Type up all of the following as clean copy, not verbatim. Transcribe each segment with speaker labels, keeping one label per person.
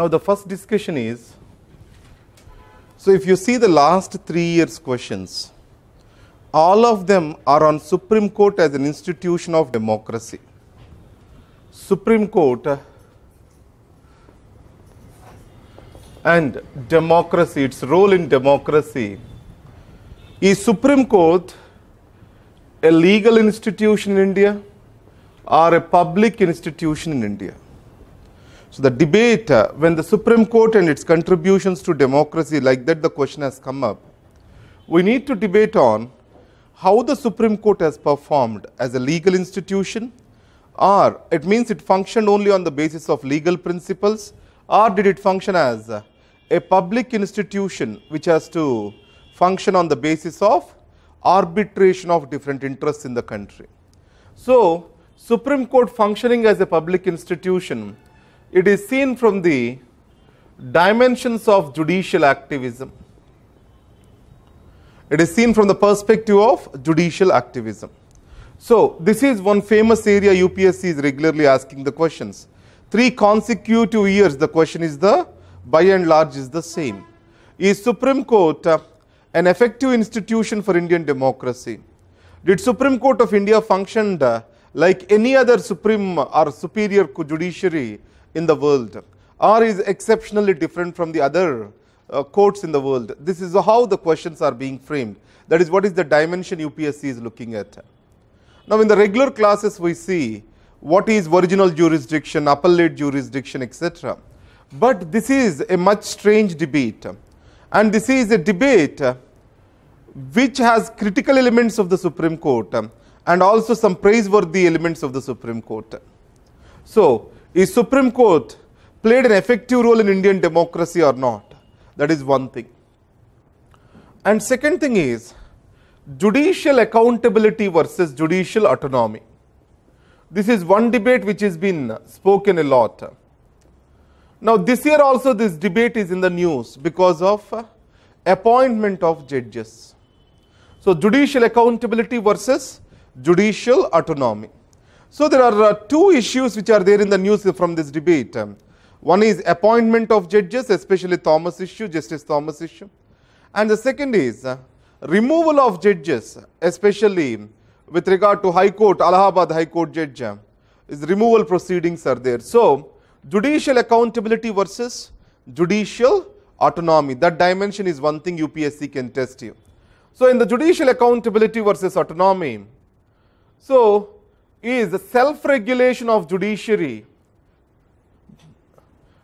Speaker 1: Now the first discussion is, so if you see the last 3 years questions, all of them are on Supreme Court as an institution of democracy. Supreme Court and democracy, its role in democracy. Is Supreme Court a legal institution in India or a public institution in India? So the debate when the Supreme Court and its contributions to democracy, like that the question has come up, we need to debate on how the Supreme Court has performed as a legal institution, or it means it functioned only on the basis of legal principles, or did it function as a public institution which has to function on the basis of arbitration of different interests in the country. So Supreme Court functioning as a public institution, it is seen from the dimensions of judicial activism. It is seen from the perspective of judicial activism. So this is one famous area UPSC is regularly asking the questions. 3 consecutive years the question is by and large is the same. Is Supreme Court an effective institution for Indian democracy? Did Supreme Court of India function like any other supreme or superior judiciary in the world, or is exceptionally different from the other courts in the world? This is how the questions are being framed. That is what is the dimension UPSC is looking at. Now in the regular classes we see what is original jurisdiction, appellate jurisdiction, etc. But this is a much strange debate, and this is a debate which has critical elements of the Supreme Court and also some praiseworthy elements of the Supreme Court. So is Supreme Court played an effective role in Indian democracy or not? That is one thing. And second thing is judicial accountability versus judicial autonomy. This is one debate which has been spoken a lot. Now this year also this debate is in the news because of appointment of judges. So judicial accountability versus judicial autonomy. So there are 2 issues which are there in the news from this debate. One is appointment of judges, especially Thomas issue, Justice Thomas issue. And the second is removal of judges, especially with regard to High Court, Allahabad High Court judge, is removal proceedings are there. So judicial accountability versus judicial autonomy, that dimension is one thing UPSC can test you. So in the judicial accountability versus autonomy, so is self-regulation of judiciary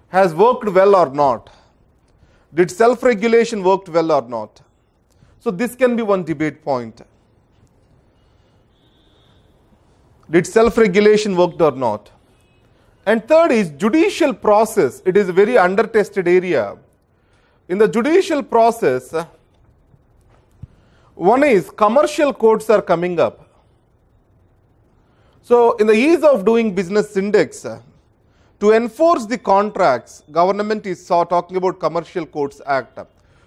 Speaker 1: has worked well or not? Did self-regulation worked well or not? So this can be one debate point. Did self-regulation worked or not? And third is judicial process. It is a very under-tested area. In the judicial process, one is commercial courts are coming up. So in the ease of doing business index, to enforce the contracts, government is talking about Commercial Courts Act.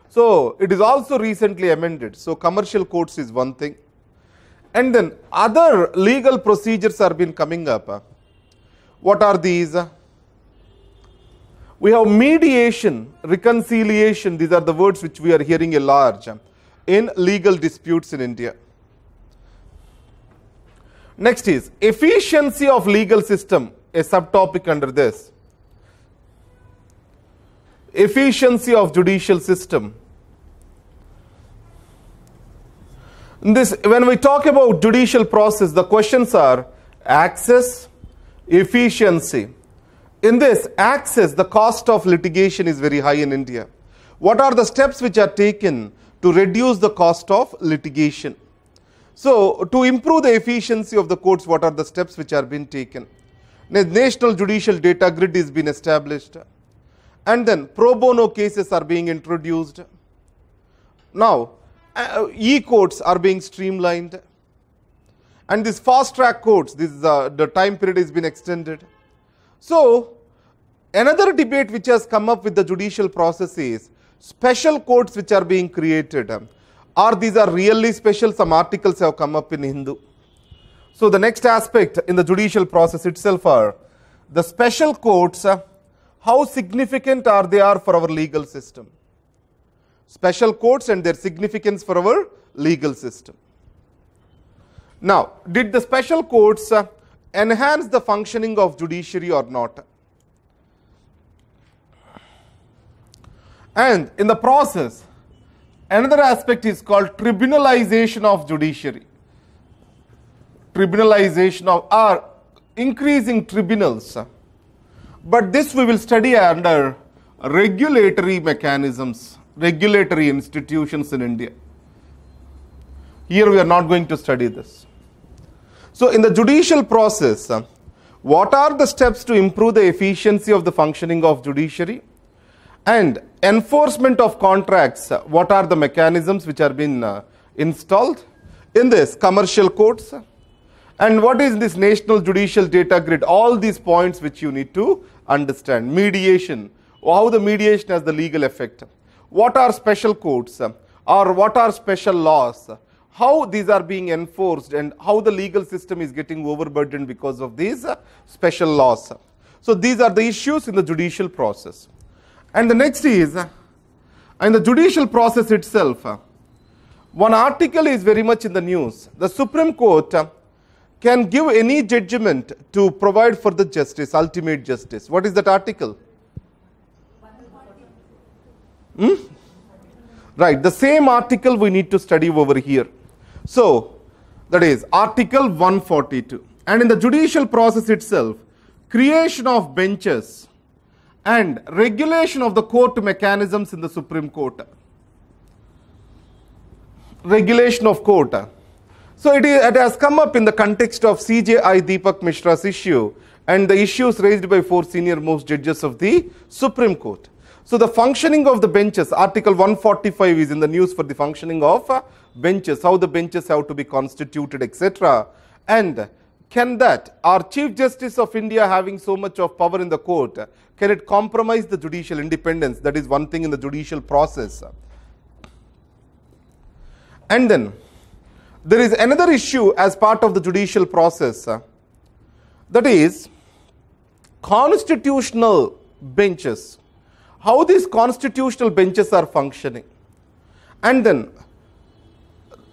Speaker 1: So it is also recently amended. So commercial courts is one thing. And then other legal procedures are been coming up. What are these? We have mediation, reconciliation. These are the words which we are hearing a large in legal disputes in India. Next is efficiency of legal system, a subtopic under this. Efficiency of judicial system. When we talk about judicial process, the questions are access, efficiency. In this access, the cost of litigation is very high in India. What are the steps which are taken to reduce the cost of litigation? So to improve the efficiency of the courts, what are the steps which are being taken? National Judicial Data Grid is being established, and then pro bono cases are being introduced. Now e-courts are being streamlined, and these fast track courts, the time period has been extended. So another debate which has come up with the judicial process is special courts which are being created. Or these are really special, some articles have come up in Hindu. So the next aspect in the judicial process itself are the special courts, how significant are they for our legal system? Special courts and their significance for our legal system. Now, did the special courts enhance the functioning of judiciary or not? And in the process, another aspect is called tribunalization of judiciary. Tribunalization of, or increasing tribunals. But this we will study under regulatory mechanisms, regulatory institutions in India. Here we are not going to study this. So in the judicial process, what are the steps to improve the efficiency of the functioning of judiciary? And enforcement of contracts, what are the mechanisms which are being installed in this commercial courts? And what is this national judicial data grid? All these points which you need to understand. Mediation, how the mediation has the legal effect. What are special courts or what are special laws? How these are being enforced and how the legal system is getting overburdened because of these special laws. So these are the issues in the judicial process. And the next is, in the judicial process itself, one article is very much in the news. The Supreme Court can give any judgment to provide for the justice, ultimate justice. What is that article? Right, the same article we need to study over here. So, that is Article 142. And in the judicial process itself, creation of benches and regulation of the court mechanisms in the Supreme Court. Regulation of court. So it has come up in the context of CJI Deepak Mishra's issue and the issues raised by 4 senior most judges of the Supreme Court. So the functioning of the benches, Article 145 is in the news for the functioning of benches, how the benches have to be constituted, etc. And can that, our Chief Justice of India having so much of power in the court, can it compromise the judicial independence? That is one thing in the judicial process. And then there is another issue as part of the judicial process, that is constitutional benches. How these constitutional benches are functioning. And then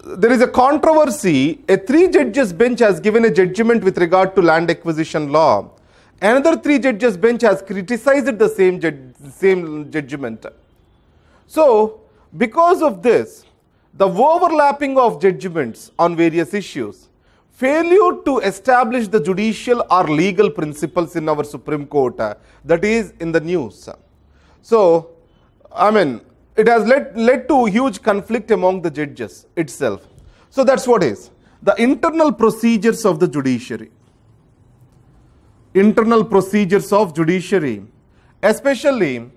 Speaker 1: there is a controversy. A 3 judges bench has given a judgment with regard to land acquisition law. Another 3 judges bench has criticized the same judgment. So because of this, the overlapping of judgments on various issues, failure to establish the judicial or legal principles in our Supreme Court, that is in the news. So, I mean, it has led to huge conflict among the judges itself. So that's what is the internal procedures of the judiciary. Internal procedures of judiciary, especially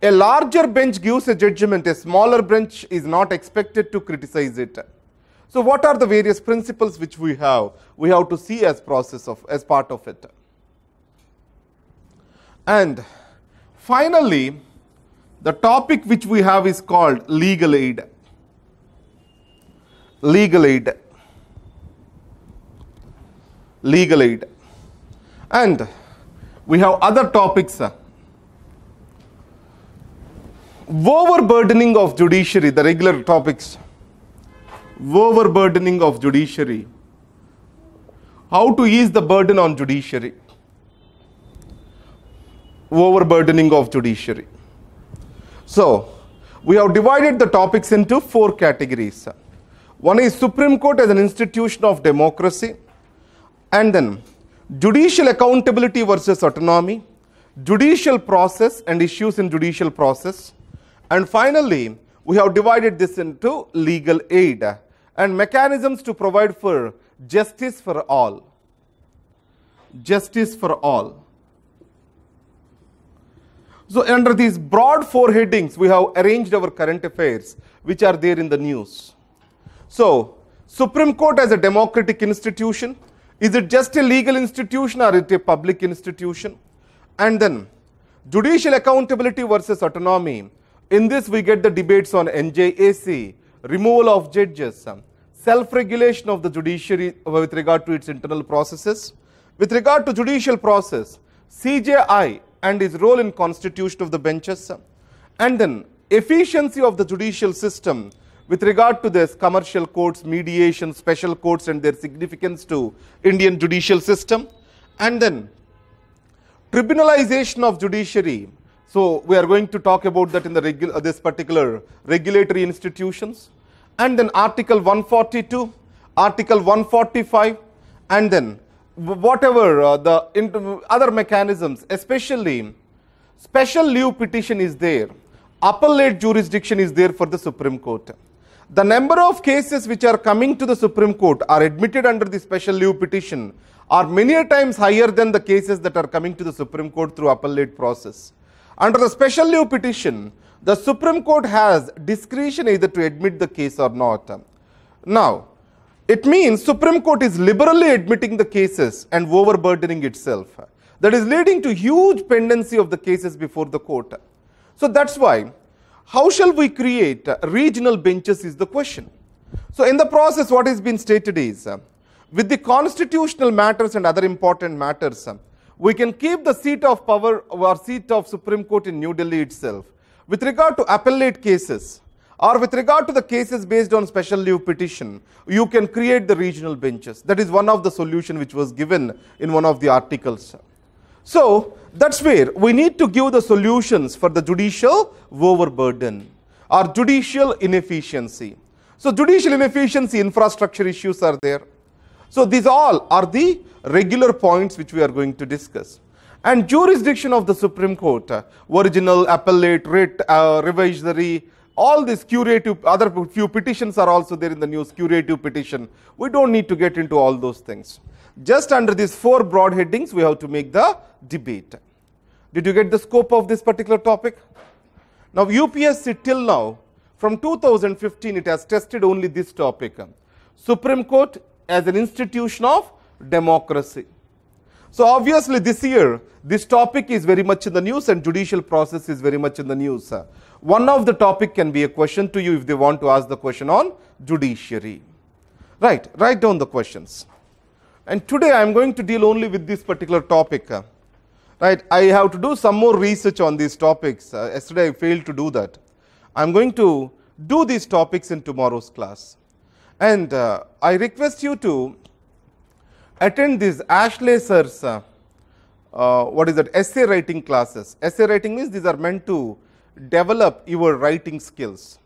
Speaker 1: a larger bench gives a judgment, a smaller bench is not expected to criticize it. So what are the various principles which we have? We have to see as part of it. And finally, the topic which we have is called legal aid. Legal aid. Legal aid. And we have other topics. Overburdening of judiciary, the regular topics. Overburdening of judiciary. How to ease the burden on judiciary. Overburdening of judiciary. So, we have divided the topics into 4 categories. One is Supreme Court as an institution of democracy, and then judicial accountability versus autonomy, judicial process and issues in judicial process, and finally, we have divided this into legal aid and mechanisms to provide for justice for all. Justice for all. So under these broad 4 headings, we have arranged our current affairs which are there in the news. So, Supreme Court as a democratic institution, is it just a legal institution or is it a public institution? And then, judicial accountability versus autonomy. In this we get the debates on NJAC, removal of judges, self-regulation of the judiciary with regard to its internal processes. With regard to judicial process, CJI and its role in constitution of the benches, and then efficiency of the judicial system with regard to this commercial courts, mediation, special courts and their significance to Indian judicial system, and then tribunalization of judiciary. So we are going to talk about that in the this particular regulatory institutions, and then Article 142, Article 145, and then whatever the other mechanisms, especially special leave petition is there, appellate jurisdiction is there for the Supreme Court. The number of cases which are coming to the Supreme Court are admitted under the special leave petition are many times higher than the cases that are coming to the Supreme Court through appellate process. Under the special leave petition, the Supreme Court has discretion either to admit the case or not. Now, it means Supreme Court is liberally admitting the cases and overburdening itself. That is leading to huge pendency of the cases before the court. So that's why, how shall we create regional benches is the question. So in the process, what has been stated is, with the constitutional matters and other important matters, we can keep the seat of power or seat of Supreme Court in New Delhi itself. With regard to appellate cases, or with regard to the cases based on special leave petition, you can create the regional benches. That is one of the solution which was given in one of the articles. So that's where we need to give the solutions for the judicial overburden or judicial inefficiency. So judicial inefficiency, infrastructure issues are there. So these all are the regular points which we are going to discuss. And jurisdiction of the Supreme Court, original, appellate, writ, revisory, all these curative, other few petitions are also there in the news, curative petition. We don't need to get into all those things. Just under these four broad headings, we have to make the debate. Did you get the scope of this particular topic? Now, UPSC till now, from 2015, it has tested only this topic. Supreme Court as an institution of democracy. So obviously this year, this topic is very much in the news and judicial process is very much in the news. One of the topic can be a question to you if they want to ask the question on judiciary. Right, write down the questions. And today I am going to deal only with this particular topic. Right, I have to do some more research on these topics. Yesterday I failed to do that. I am going to do these topics in tomorrow's class. And I request you to attend these Ashley sir's, essay writing classes. Essay writing means these are meant to develop your writing skills.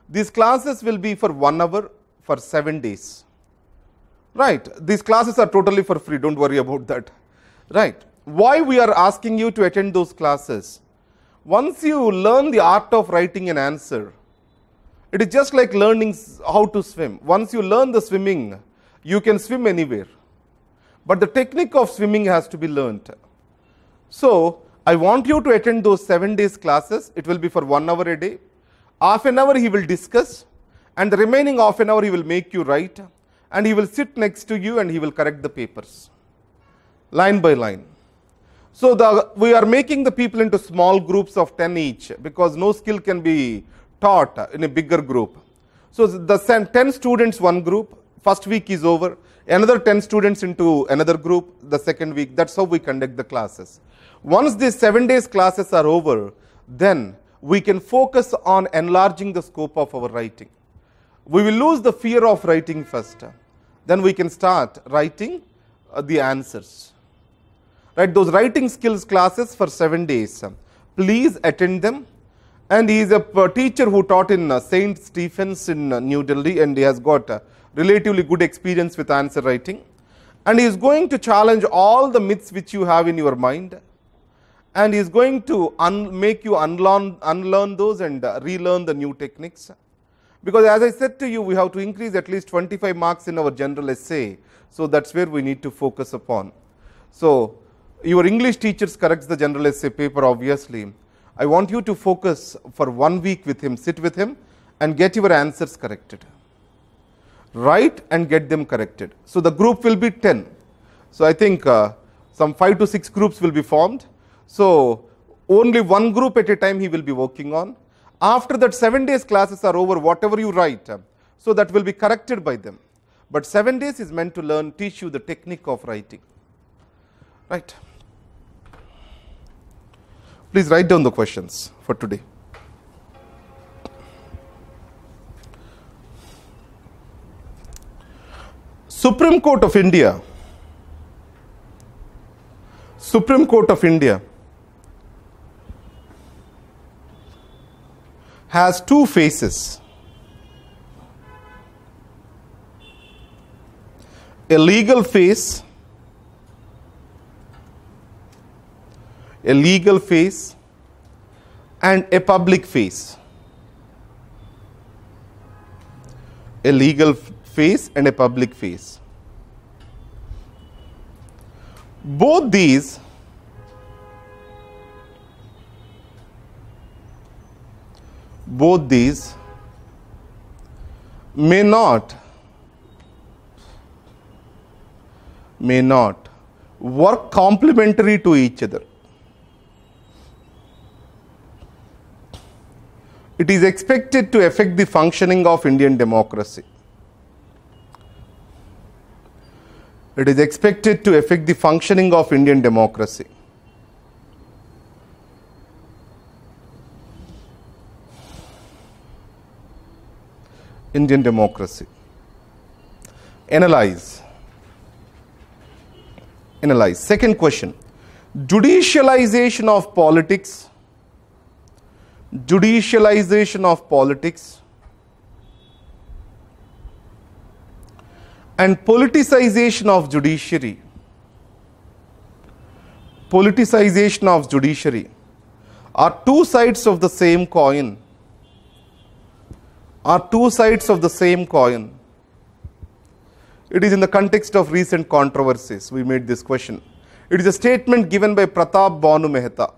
Speaker 1: These classes will be for 1 hour for 7 days. Right, these classes are totally for free, don't worry about that. Right, why we are asking you to attend those classes? Once you learn the art of writing an answer, it is just like learning how to swim. Once you learn the swimming, you can swim anywhere. But the technique of swimming has to be learnt. So, I want you to attend those 7 days classes. It will be for 1 hour a day. Half an hour he will discuss, and the remaining half an hour he will make you write, and he will sit next to you and he will correct the papers, line by line. So, we are making the people into small groups of 10 each, because no skill can be taught in a bigger group. So, the 10 students one group, first week is over, another 10 students into another group, the second week. That's how we conduct the classes. Once these 7 days classes are over, then we can focus on enlarging the scope of our writing. We will lose the fear of writing first. Then we can start writing the answers. Right, those writing skills classes for 7 days. Please attend them. And he is a teacher who taught in St. Stephen's in New Delhi, and he has got relatively good experience with answer writing. And he is going to challenge all the myths which you have in your mind. And he is going to make you unlearn those and relearn the new techniques. Because as I said to you, we have to increase at least 25 marks in our general essay. So that's where we need to focus upon. So your English teachers corrects the general essay paper, obviously. I want you to focus for 1 week with him, sit with him and get your answers corrected. Write and get them corrected. So the group will be 10. So I think some 5 to 6 groups will be formed. So only one group at a time he will be working on. After that 7 days classes are over, whatever you write, so that will be corrected by them. But 7 days is meant to teach you the technique of writing. Right. Please write down the questions for today. Supreme Court of India. Supreme Court of India has two faces. A legal face, and a public face. A legal face and a public face. Both these may not work complementary to each other. It is expected to affect the functioning of Indian democracy. It is expected to affect the functioning of Indian democracy. Indian democracy. Analyze. Second question. Judicialization of politics. Judicialization of politics and politicization of judiciary. Politicization of judiciary are two sides of the same coin. It is in the context of recent controversies we made this question. It is a statement given by Pratap Bhanu Mehta.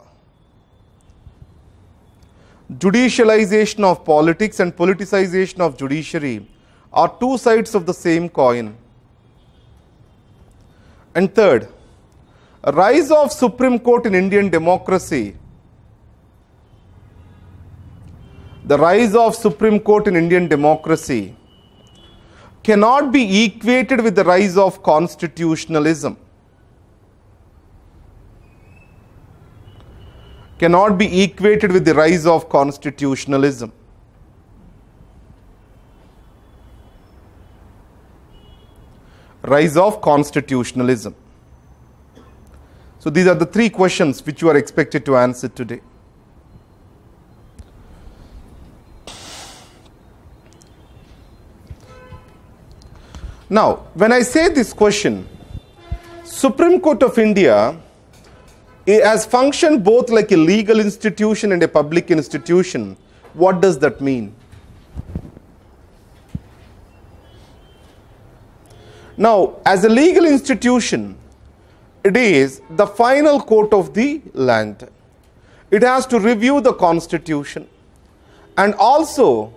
Speaker 1: Judicialization of politics and politicization of judiciary are two sides of the same coin. And third, a rise of Supreme Court in Indian democracy. The rise of Supreme Court in Indian democracy cannot be equated with the rise of constitutionalism. Cannot be equated with the rise of constitutionalism. Rise of constitutionalism. So these are the three questions which you are expected to answer today. Now, when I say this question, Supreme Court of India has functioned both like a legal institution and a public institution. What does that mean? Now, as a legal institution, it is the final court of the land. It has to review the constitution, and also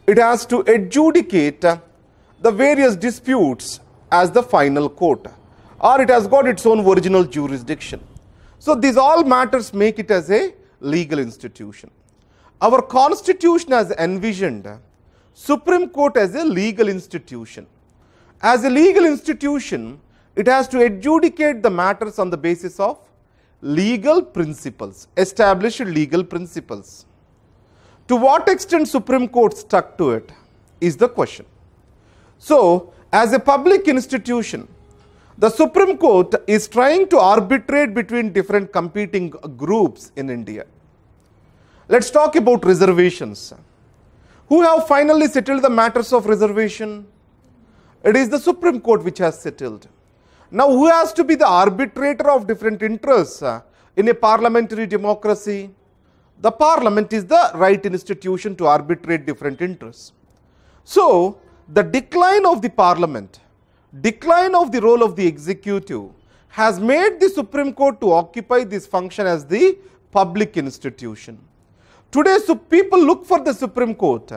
Speaker 1: it has to adjudicate the various disputes as the final court, or it has got its own original jurisdiction. So these all matters make it as a legal institution. Our constitution has envisioned Supreme Court as a legal institution. As a legal institution, it has to adjudicate the matters on the basis of legal principles, established legal principles. To what extent Supreme Court stuck to it is the question. So, as a public institution, the Supreme Court is trying to arbitrate between different competing groups in India. Let's talk about reservations. Who have finally settled the matters of reservation? It is the Supreme Court which has settled. Now, who has to be the arbitrator of different interests in a parliamentary democracy? The Parliament is the right institution to arbitrate different interests. So, the decline of the Parliament, decline of the role of the executive has made the Supreme Court to occupy this function as the public institution. Today, people look for the Supreme Court,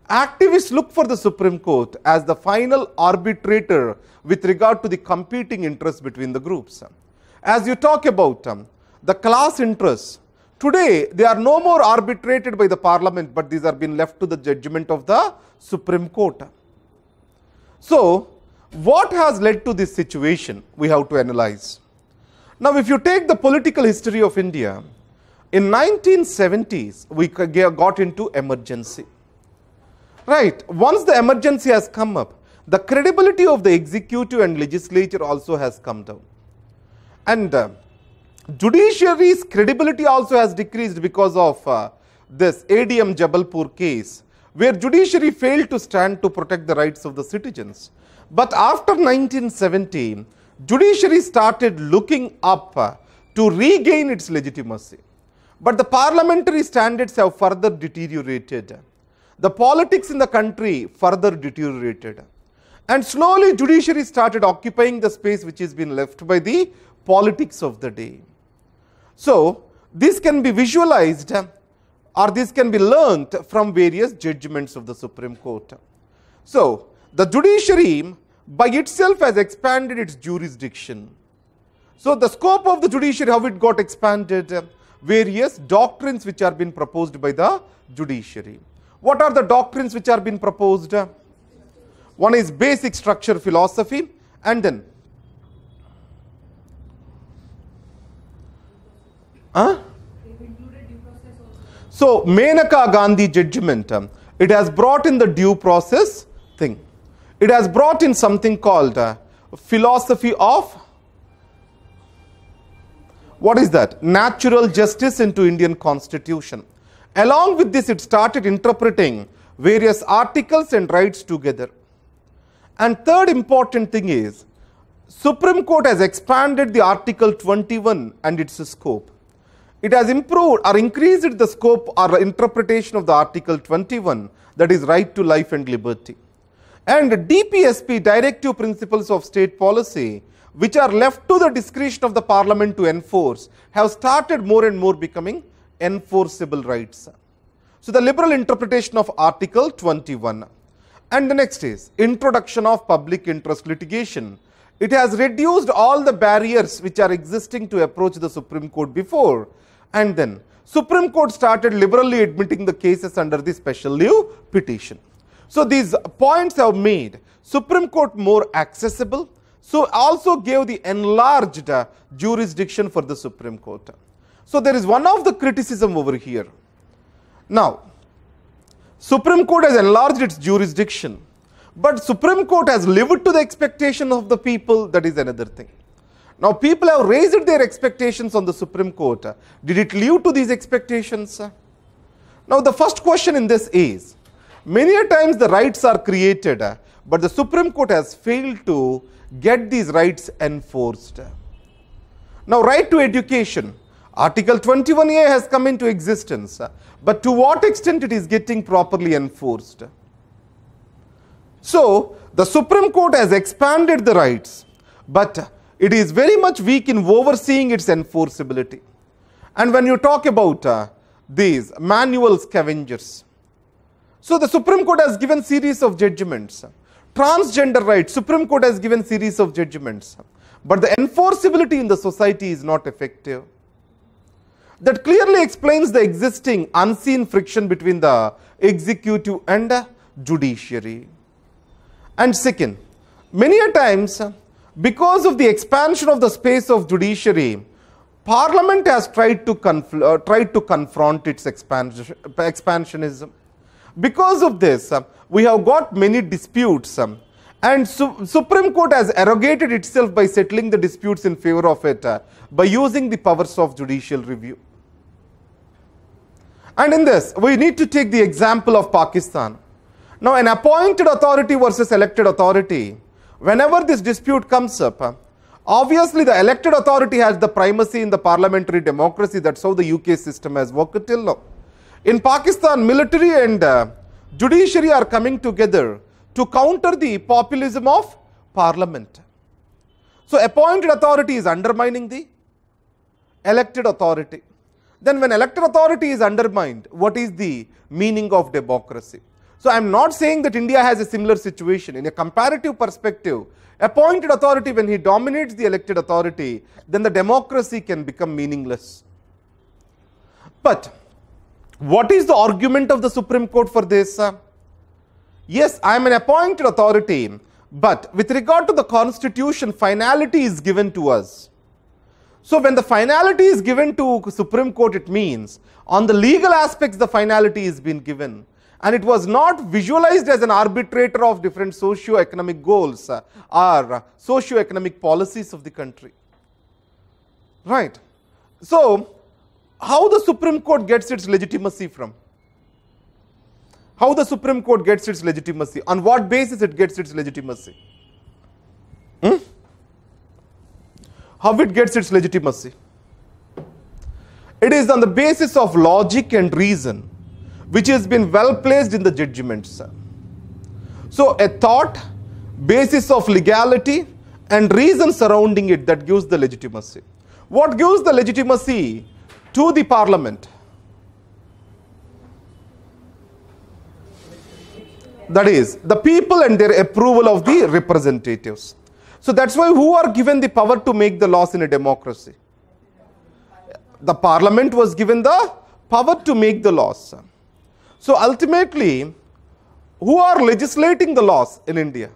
Speaker 1: activists look for the Supreme Court as the final arbitrator with regard to the competing interests between the groups. As you talk about the class interests, today they are no more arbitrated by the Parliament, but these are being left to the judgment of the Supreme Court. So, what has led to this situation? We have to analyze. Now, if you take the political history of India, In 1970s, we got into emergency. Right. Once the emergency has come up, the credibility of the executive and legislature also has come down. And judiciary's credibility also has decreased because of this ADM Jabalpur case, where judiciary failed to stand to protect the rights of the citizens. But after 1970, judiciary started looking up to regain its legitimacy. But the parliamentary standards have further deteriorated. The politics in the country further deteriorated. And slowly judiciary started occupying the space which has been left by the politics of the day. So this can be visualized or this can be learnt from various judgments of the Supreme Court. So the judiciary by itself has expanded its jurisdiction. So the scope of the judiciary, how it got expanded, various doctrines which are being proposed by the judiciary. What are the doctrines which are being proposed? One is basic structure philosophy, and then so Menaka Gandhi judgment, it has brought in the due process thing. It has brought in something called philosophy of, what is that? Natural justice into Indian Constitution. Along with this, it started interpreting various articles and rights together. And third important thing is, Supreme Court has expanded the Article 21 and its scope. It has improved or increased the scope or interpretation of the Article 21, that is right to life and liberty. And DPSP, Directive Principles of State Policy, which are left to the discretion of the Parliament to enforce, have started more and more becoming enforceable rights. So the liberal interpretation of Article 21. And the next is introduction of public interest litigation. It has reduced all the barriers which are existing to approach the Supreme Court before, and then Supreme Court started liberally admitting the cases under the special leave petition. So these points have made Supreme Court more accessible, so also gave the enlarged jurisdiction for the Supreme Court. So there is one of the criticism over here. Now, Supreme Court has enlarged its jurisdiction, but Supreme Court has lived to the expectation of the people, that is another thing. Now people have raised their expectations on the Supreme Court. Did it live to these expectations? Now the first question in this is, many a times the rights are created, but the Supreme Court has failed to get these rights enforced. Now right to education, Article 21A has come into existence, but to what extent it is getting properly enforced? So the Supreme Court has expanded the rights, but it is very much weak in overseeing its enforceability. And when you talk about these manual scavengers, so the Supreme Court has given series of judgments. Transgender rights, Supreme Court has given series of judgments, but the enforceability in the society is not effective. That clearly explains the existing unseen friction between the executive and judiciary. And second, many a times, because of the expansion of the space of judiciary, Parliament has tried to confront its expansionism. Because of this, we have got many disputes, and Supreme Court has arrogated itself by settling the disputes in favor of it by using the powers of judicial review. And in this, we need to take the example of Pakistan. Now, an appointed authority versus elected authority, whenever this dispute comes up, obviously the elected authority has the primacy in the parliamentary democracy. That's how the UK system has worked till now. In Pakistan, military and judiciary are coming together to counter the populism of parliament. So appointed authority is undermining the elected authority. Then when elected authority is undermined, what is the meaning of democracy? So I am not saying that India has a similar situation. In a comparative perspective, appointed authority, when he dominates the elected authority, then the democracy can become meaningless. But what is the argument of the Supreme Court for this? Yes, I am an appointed authority, but with regard to the constitution, finality is given to us. So when the finality is given to Supreme Court, it means on the legal aspects the finality is being given, and it was not visualized as an arbitrator of different socio-economic goals or socio-economic policies of the country. Right. So how the Supreme Court gets its legitimacy from? How the Supreme Court gets its legitimacy? On what basis it gets its legitimacy? How it gets its legitimacy? It is on the basis of logic and reason, which has been well placed in the judgments. So a thought, basis of legality, and reason surrounding it, that gives the legitimacy. What gives the legitimacy to the parliament? That is, the people and their approval of the representatives. So that's why who are given the power to make the laws in a democracy? The parliament was given the power to make the laws. So ultimately, who are legislating the laws in India?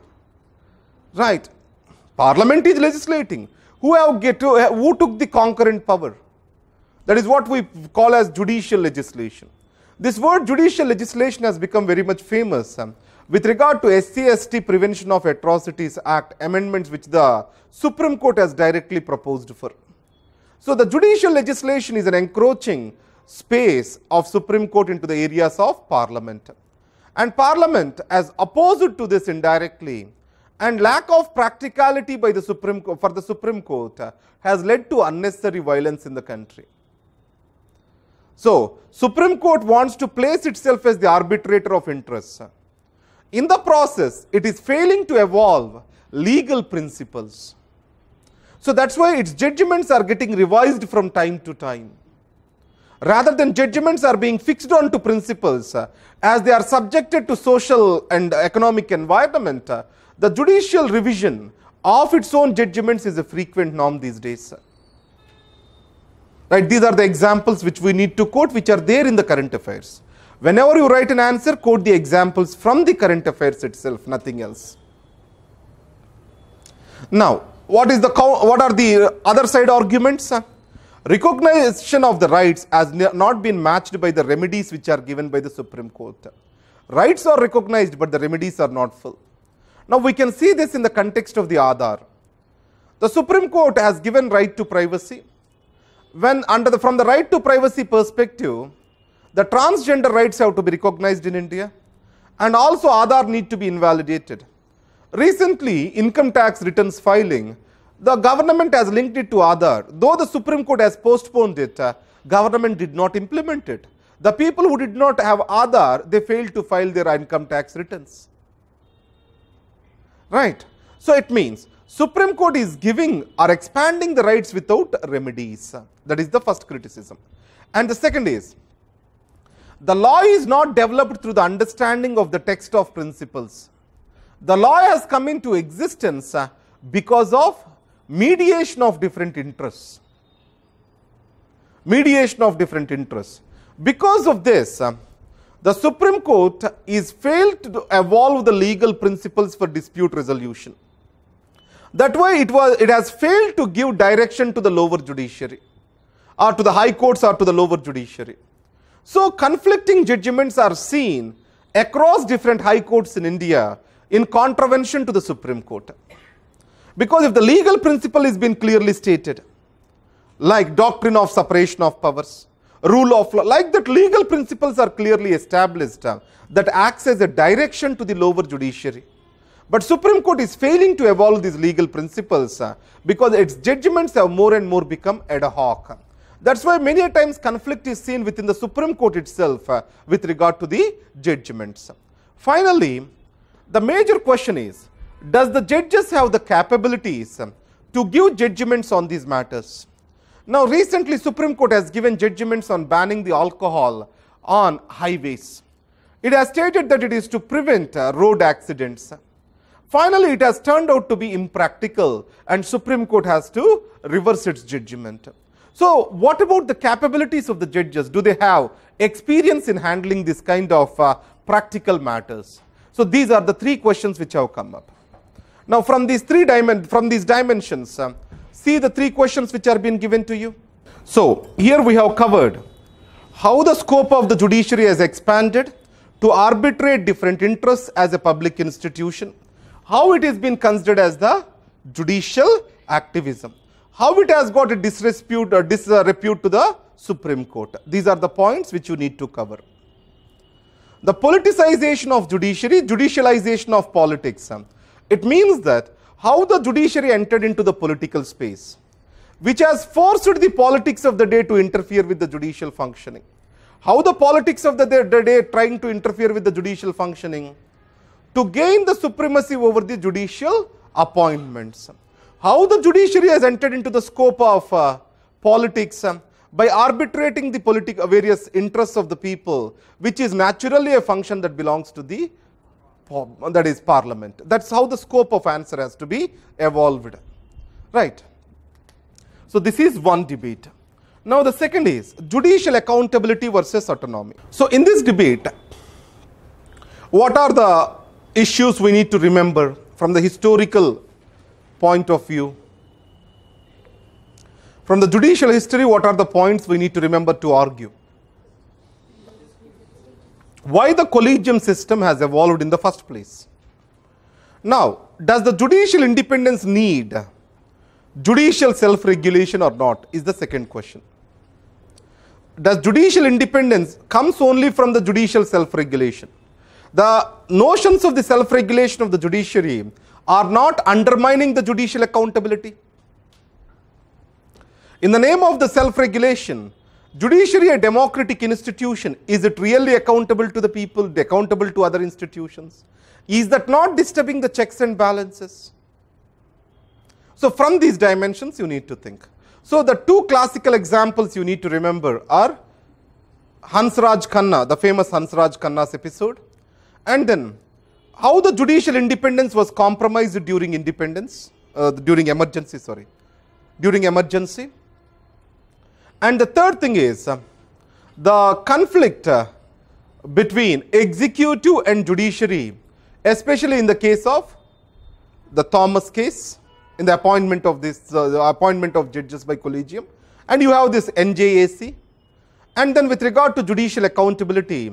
Speaker 1: Right. Parliament is legislating. Who took the concurrent power? That is what we call as judicial legislation. This word judicial legislation has become very much famous with regard to SC/ST Prevention of Atrocities Act amendments, which the Supreme Court has directly proposed for. So the judicial legislation is an encroaching space of Supreme Court into the areas of Parliament. And Parliament, as opposed to this indirectly, and lack of practicality by the Supreme Court, for the Supreme Court, has led to unnecessary violence in the country. So Supreme Court wants to place itself as the arbitrator of interests. In the process, it is failing to evolve legal principles. So that's why its judgments are getting revised from time to time. Rather than judgments are being fixed onto principles as they are subjected to social and economic environment, the judicial revision of its own judgments is a frequent norm these days. Right, these are the examples which we need to quote, which are there in the current affairs. Whenever you write an answer, quote the examples from the current affairs itself, nothing else. Now, what are the other side arguments? Recognition of the rights has not been matched by the remedies which are given by the Supreme Court. Rights are recognized, but the remedies are not full. Now, we can see this in the context of the Aadhaar. The Supreme Court has given right to privacy. When from the right to privacy perspective, the transgender rights have to be recognized in India, and also Aadhaar need to be invalidated. Recently, income tax returns filing, the government has linked it to Aadhaar. Though the Supreme Court has postponed it, government did not implement it. The people who did not have Aadhaar, they failed to file their income tax returns. Right. So it means Supreme Court is giving or expanding the rights without remedies. That is the first criticism. And the second is, the law is not developed through the understanding of the text of principles. The law has come into existence because of mediation of different interests. Mediation of different interests. Because of this, the Supreme Court is failed to evolve the legal principles for dispute resolution. That way it has failed to give direction to the lower judiciary, or to the high courts, or to the lower judiciary. So conflicting judgments are seen across different high courts in India in contravention to the Supreme Court. Because if the legal principle has been clearly stated, like doctrine of separation of powers, rule of law, like that legal principles are clearly established that acts as a direction to the lower judiciary. But Supreme Court is failing to evolve these legal principles because its judgments have more and more become ad hoc. That's why many a times conflict is seen within the Supreme Court itself with regard to the judgments. Finally, the major question is, does the judges have the capabilities to give judgments on these matters? Now recently Supreme Court has given judgments on banning the alcohol on highways. It has stated that it is to prevent road accidents. Finally, it has turned out to be impractical and Supreme Court has to reverse its judgment. So what about the capabilities of the judges? Do they have experience in handling this kind of practical matters? So these are the three questions which have come up. Now from these dimensions, See the three questions which are being given to you. So here we have covered how the scope of the judiciary has expanded to arbitrate different interests as a public institution, how it has been considered as the judicial activism, how it has got a disrepute to the Supreme Court. These are the points which you need to cover. The politicization of judiciary, judicialization of politics. It means that how the judiciary entered into the political space, which has forced the politics of the day to interfere with the judicial functioning. How the politics of the day trying to interfere with the judicial functioning to gain the supremacy over the judicial appointments. How the judiciary has entered into the scope of politics by arbitrating the various interests of the people, which is naturally a function that belongs to the parliament. That's how the scope of answer has to be evolved. Right. So this is one debate. Now the second is judicial accountability versus autonomy. So in this debate, what are the issues we need to remember from the historical point of view? From the judicial history, what are the points we need to remember to argue? Why the collegium system has evolved in the first place? Now, does the judicial independence need judicial self-regulation or not is the second question. Does judicial independence comes only from the judicial self-regulation? The notions of the self-regulation of the judiciary are not undermining the judicial accountability. In the name of the self-regulation, judiciary, a democratic institution, is it really accountable to the people, accountable to other institutions? Is that not disturbing the checks and balances? So from these dimensions you need to think. So the two classical examples you need to remember are Hansraj Khanna, the famous Hansraj Khanna's episode, and then how the judicial independence was compromised during emergency. And the third thing is the conflict between executive and judiciary, especially in the case of the Thomas case, in the appointment of appointment of judges by collegium, and you have this NJAC, and then with regard to judicial accountability,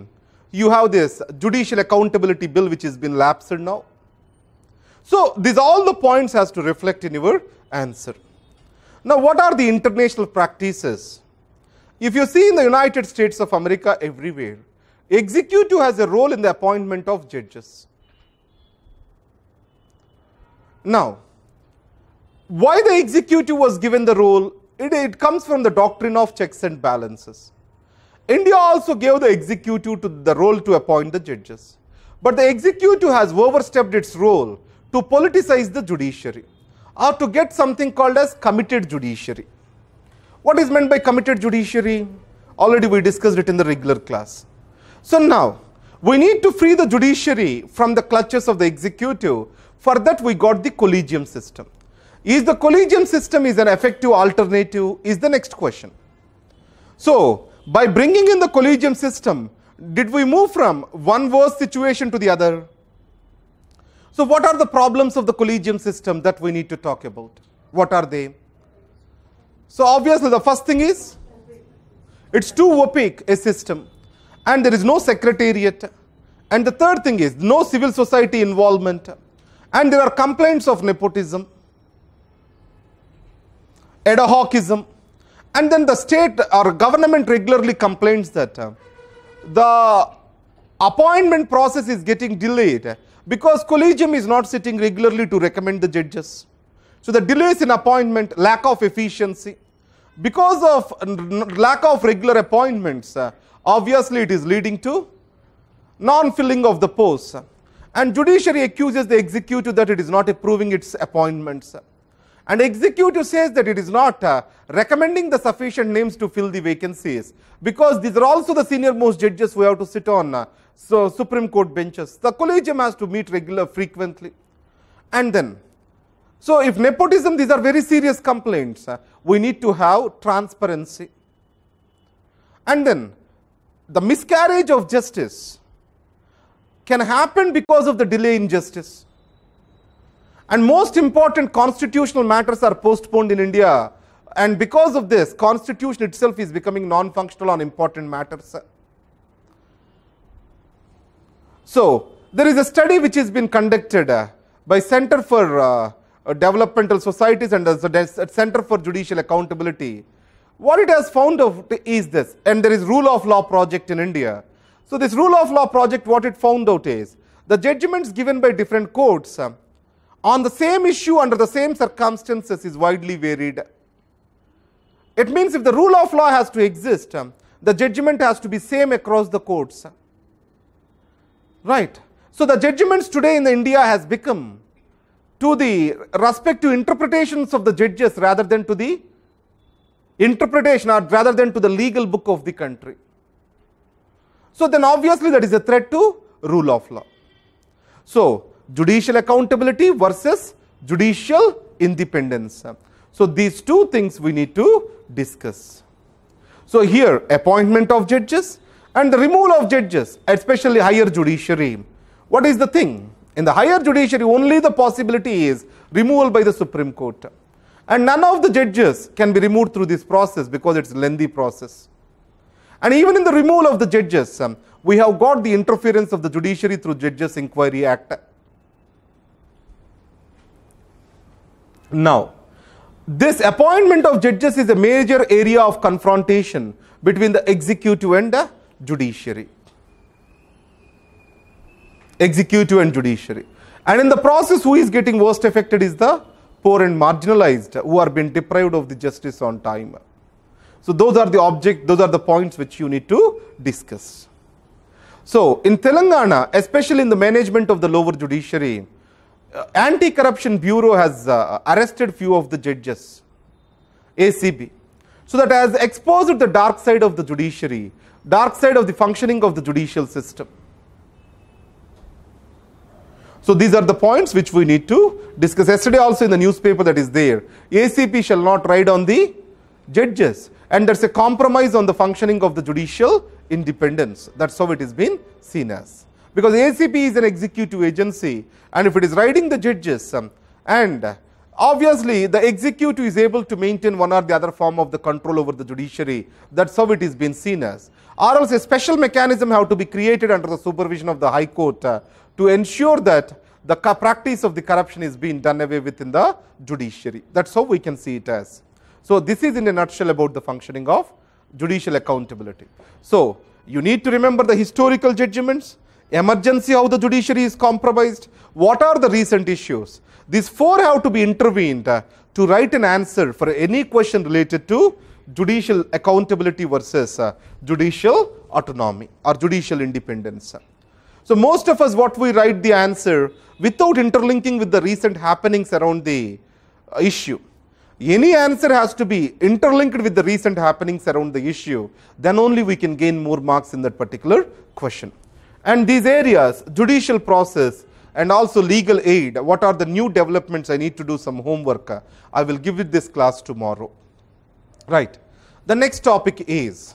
Speaker 1: you have this judicial accountability bill which has been lapsed now. So these all the points has to reflect in your answer. Now what are the international practices? If you see in the United States of America, everywhere, executive has a role in the appointment of judges. Now, why the executive was given the role? It comes from the doctrine of checks and balances. India also gave the executive the role to appoint the judges. But the executive has overstepped its role to politicize the judiciary, or to get something called as committed judiciary. What is meant by committed judiciary? Already we discussed it in the regular class. So now, we need to free the judiciary from the clutches of the executive. For that we got the collegium system. Is the collegium system is an effective alternative is the next question. So, by bringing in the collegium system, did we move from one worse situation to the other? So what are the problems of the collegium system that we need to talk about? What are they? So obviously the first thing is, it's too opaque a system, and there is no secretariat. And the third thing is, no civil society involvement, and there are complaints of nepotism, ad hocism, and then the state or government regularly complains that the appointment process is getting delayed because collegium is not sitting regularly to recommend the judges. So the delays in appointment, lack of efficiency, because of lack of regular appointments, obviously it is leading to non-filling of the posts. And judiciary accuses the executive that it is not approving its appointments. And executive says that it is not recommending the sufficient names to fill the vacancies, because these are also the senior most judges who have to sit on Supreme Court benches. The collegium has to meet frequently. And then, so if nepotism, these are very serious complaints, we need to have transparency. And then, the miscarriage of justice can happen because of the delay in justice. And most important constitutional matters are postponed in India. And because of this, constitution itself is becoming non-functional on important matters. So, there is a study which has been conducted by Center for Developmental Societies and the Center for Judicial Accountability. What it has found out is this, and there is Rule of Law project in India. So, this Rule of Law project, what it found out is, the judgments given by different courts on the same issue under the same circumstances is widely varied. It means if the rule of law has to exist, the judgment has to be same across the courts. Right. So the judgments today in India has become to the respective interpretations of the judges rather than to the interpretation or rather than to the legal book of the country. So then obviously that is a threat to rule of law. So judicial accountability versus judicial independence. So these two things we need to discuss. So here appointment of judges and the removal of judges, especially higher judiciary. What is the thing? In the higher judiciary only the possibility is removal by the Supreme Court. And none of the judges can be removed through this process because it's a lengthy process. And even in the removal of the judges, we have got the interference of the judiciary through Judges Inquiry Act. Now, this appointment of judges is a major area of confrontation between the executive and the judiciary. Executive and judiciary. And in the process, who is getting worst affected is the poor and marginalized who are being deprived of the justice on time. So those are the points which you need to discuss. So in Telangana, especially in the management of the lower judiciary, Anti-Corruption Bureau has arrested few of the judges, ACB. So that has exposed the dark side of the judiciary, dark side of the functioning of the judicial system. So these are the points which we need to discuss. Yesterday also in the newspaper that is there, ACP shall not ride on the judges. And that's a compromise on the functioning of the judicial independence. That's how it is been seen as. Because ACP is an executive agency, and if it is riding the judges, and obviously the executive is able to maintain one or the other form of the control over the judiciary, that's how it is been seen as. Or else a special mechanism have to be created under the supervision of the High Court to ensure that the practice of the corruption is being done away with in the judiciary. That's how we can see it as. So this is in a nutshell about the functioning of judicial accountability. So you need to remember the historical judgments, emergency, how the judiciary is compromised, what are the recent issues. These four have to be intervened to write an answer for any question related to judicial accountability versus judicial autonomy or judicial independence. So most of us, what we write the answer without interlinking with the recent happenings around the issue. Any answer has to be interlinked with the recent happenings around the issue, then only we can gain more marks in that particular question. And these areas, judicial process and also legal aid, what are the new developments? I need to do some homework. I will give it this class tomorrow. Right. The next topic is,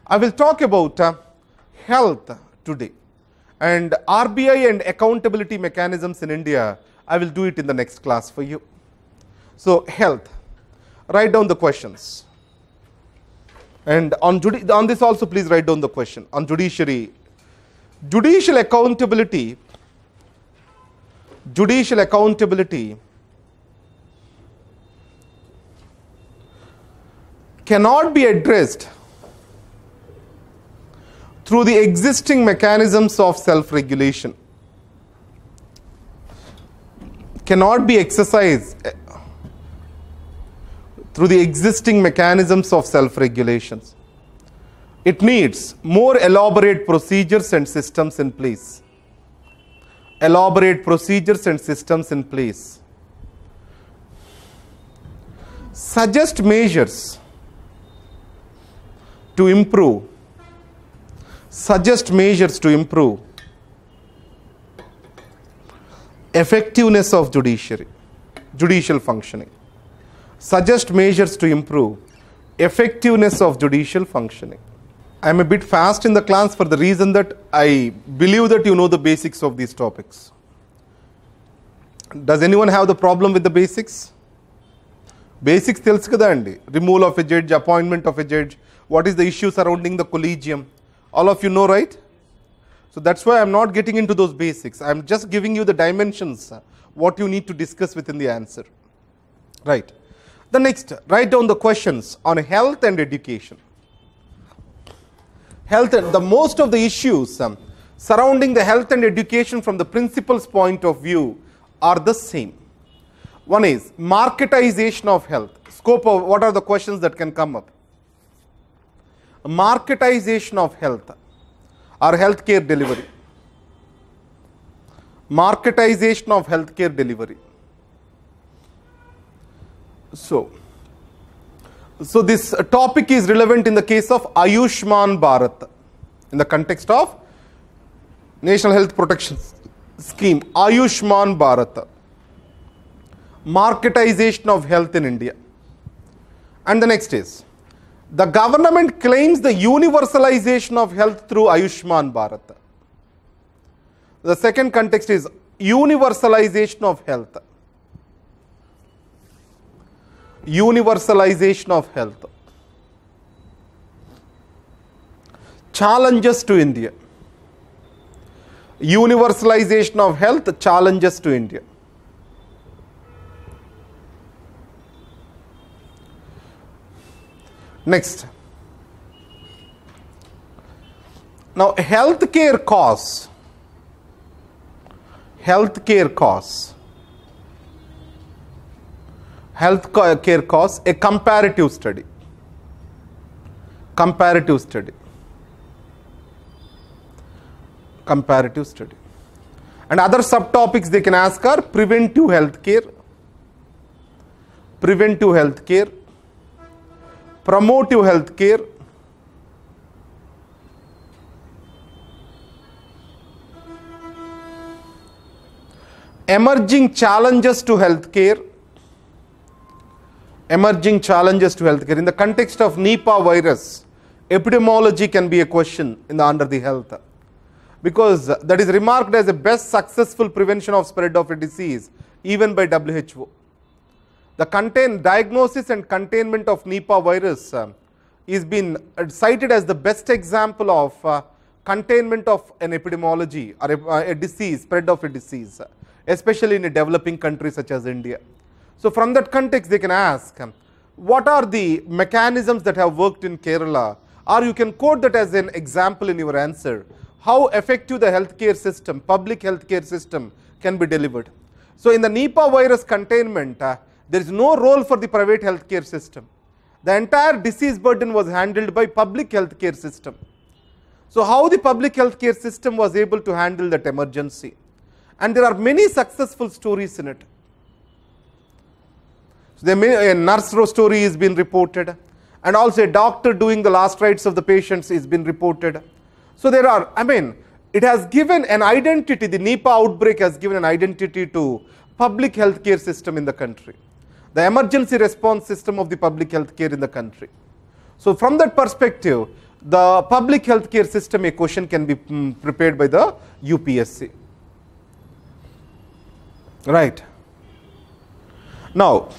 Speaker 1: I will talk about health today. And RBI and accountability mechanisms in India, I will do it in the next class for you. So health, write down the questions. And on this also please write down the question. On judiciary, judicial accountability cannot be addressed through the existing mechanisms of self-regulation. Cannot be exercised through the existing mechanisms of self-regulations. It needs more elaborate procedures and systems in place. Elaborate procedures and systems in place. Suggest measures to improve. Suggest measures to improve effectiveness of judicial functioning. Suggest measures to improve effectiveness of judicial functioning. I am a bit fast in the class for the reason that I believe that you know the basics of these topics. Does anyone have the problem with the basics? Basics తెలుసు కదా అండి. Removal of a judge, appointment of a judge, what is the issue surrounding the collegium? All of you know, right? So that's why I'm not getting into those basics. I'm just giving you the dimensions, what you need to discuss within the answer. Right. The next, write down the questions on health and education. Health, and the most of the issues surrounding the health and education from the principal's point of view are the same. One is marketization of health. Scope of what are the questions that can come up? Marketization of health or healthcare delivery. Marketization of healthcare delivery. So this topic is relevant in the case of Ayushman Bharat, in the context of National Health Protection Scheme, Ayushman Bharat. Marketization of health in India. And the next is, the government claims the universalization of health through Ayushman Bharat. The second context is universalization of health. Universalization of health. Challenges to India. Universalization of health, challenges to India. Next. Now, healthcare costs. Healthcare costs. Healthcare costs, a comparative study. Comparative study. Comparative study. And other subtopics they can ask are preventive healthcare, preventive healthcare, promotive healthcare, emerging challenges to healthcare, emerging challenges to healthcare. In the context of Nipah virus, epidemiology can be a question under the health, because that is remarked as the best successful prevention of spread of a disease, even by WHO. The diagnosis and containment of Nipah virus is been cited as the best example of containment of an epidemiology or a disease, spread of a disease, especially in a developing country such as India. So from that context they can ask, what are the mechanisms that have worked in Kerala, or you can quote that as an example in your answer, how effective the healthcare system, public healthcare system can be delivered. So in the Nipah virus containment, there is no role for the private healthcare system. The entire disease burden was handled by public healthcare system. So how the public healthcare system was able to handle that emergency? And there are many successful stories in it. So a nurse story has been reported, and also a doctor doing the last rites of the patients has been reported. So there are, it has given an identity, the Nipah outbreak has given an identity to public healthcare system in the country, the emergency response system of the public healthcare in the country. So from that perspective, the public healthcare system, a question can be prepared by the UPSC. Right. Now,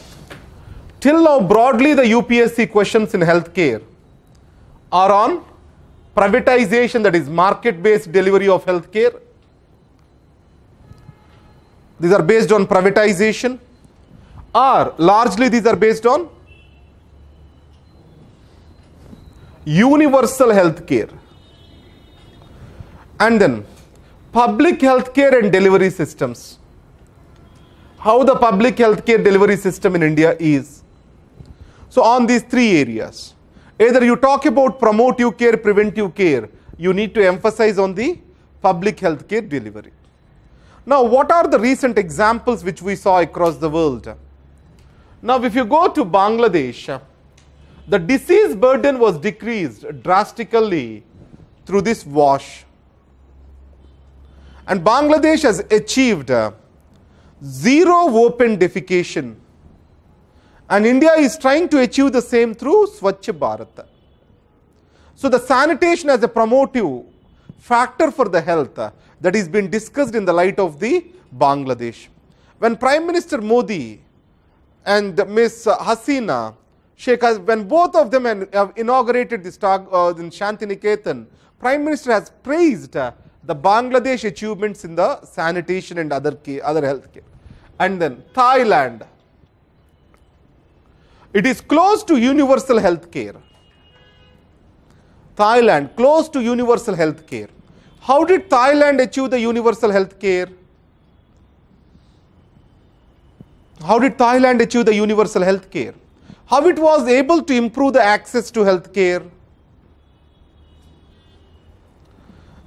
Speaker 1: till now broadly the UPSC questions in healthcare are on privatization, that is market-based delivery of healthcare. These are based on privatization, or largely these are based on universal healthcare. And then public healthcare and delivery systems. How the public healthcare delivery system in India is. So on these three areas, either you talk about promotive care, preventive care, you need to emphasize on the public healthcare delivery. Now, what are the recent examples which we saw across the world? Now, if you go to Bangladesh, the disease burden was decreased drastically through this WASH. And Bangladesh has achieved zero open defecation. And India is trying to achieve the same through Swachh Bharat. So the sanitation as a promotive factor for the health that is being discussed in the light of the Bangladesh. when Prime Minister Modi and Ms. Hasina Sheikh, when both of them have inaugurated this talk in Shantiniketan, Prime Minister has praised the Bangladesh achievements in the sanitation and other health care. And then Thailand. It is close to universal health care. Thailand, close to universal health care. How did Thailand achieve the universal health care? How did Thailand achieve the universal health care? How it was able to improve the access to health care?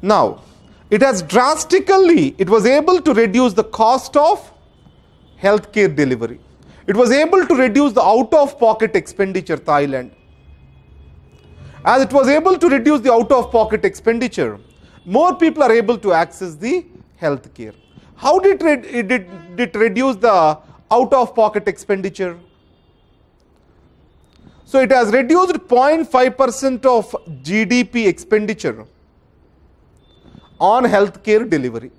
Speaker 1: Now, it was able to reduce the cost of health care delivery. It was able to reduce the out-of-pocket expenditure, Thailand. As it was able to reduce the out-of-pocket expenditure, more people are able to access the health care. How did it reduce the out-of-pocket expenditure? So it has reduced 0.5% of GDP expenditure on healthcare delivery.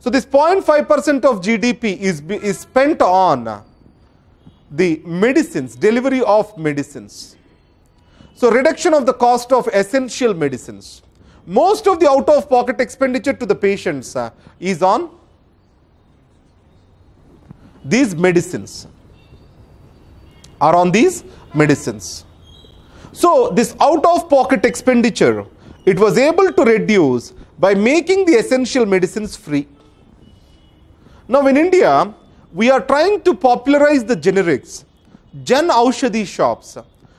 Speaker 1: So this 0.5% of GDP is spent on the medicines, delivery of medicines. So reduction of the cost of essential medicines. Most of the out-of-pocket expenditure to the patients is on these medicines. Are on these medicines. So this out-of-pocket expenditure, it was able to reduce by making the essential medicines free. Now in India, we are trying to popularize the generics, Jan Aushadhi shops.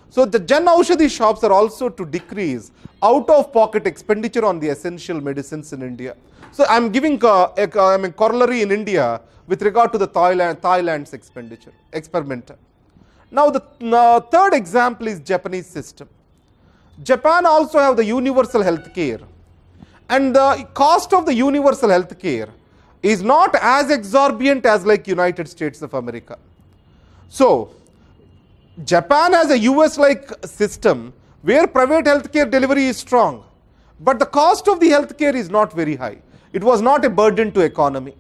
Speaker 1: So the Jan Aushadhi shops are also to decrease out-of-pocket expenditure on the essential medicines in India. So I'm giving a corollary in India with regard to the Thailand's experiment. Now the third example is Japanese system. Japan also have the universal health care, and the cost of the universal health care is not as exorbitant as like United States of America. So Japan has a US-like system where private healthcare delivery is strong, but the cost of the healthcare is not very high. It was not a burden to economy.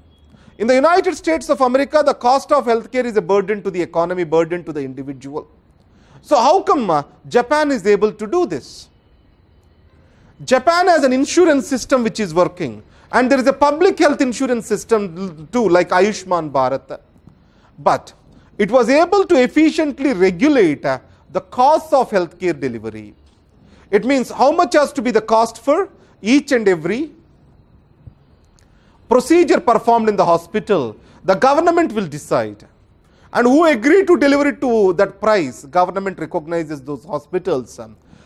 Speaker 1: In the United States of America, the cost of healthcare is a burden to the economy, burden to the individual. So how come Japan is able to do this? Japan has an insurance system which is working, and there is a public health insurance system too, like Ayushman Bharat. But it was able to efficiently regulate the costs of healthcare delivery. It means how much has to be the cost for each and every procedure performed in the hospital. The government will decide. And who agree to deliver it to that price, government recognizes those hospitals.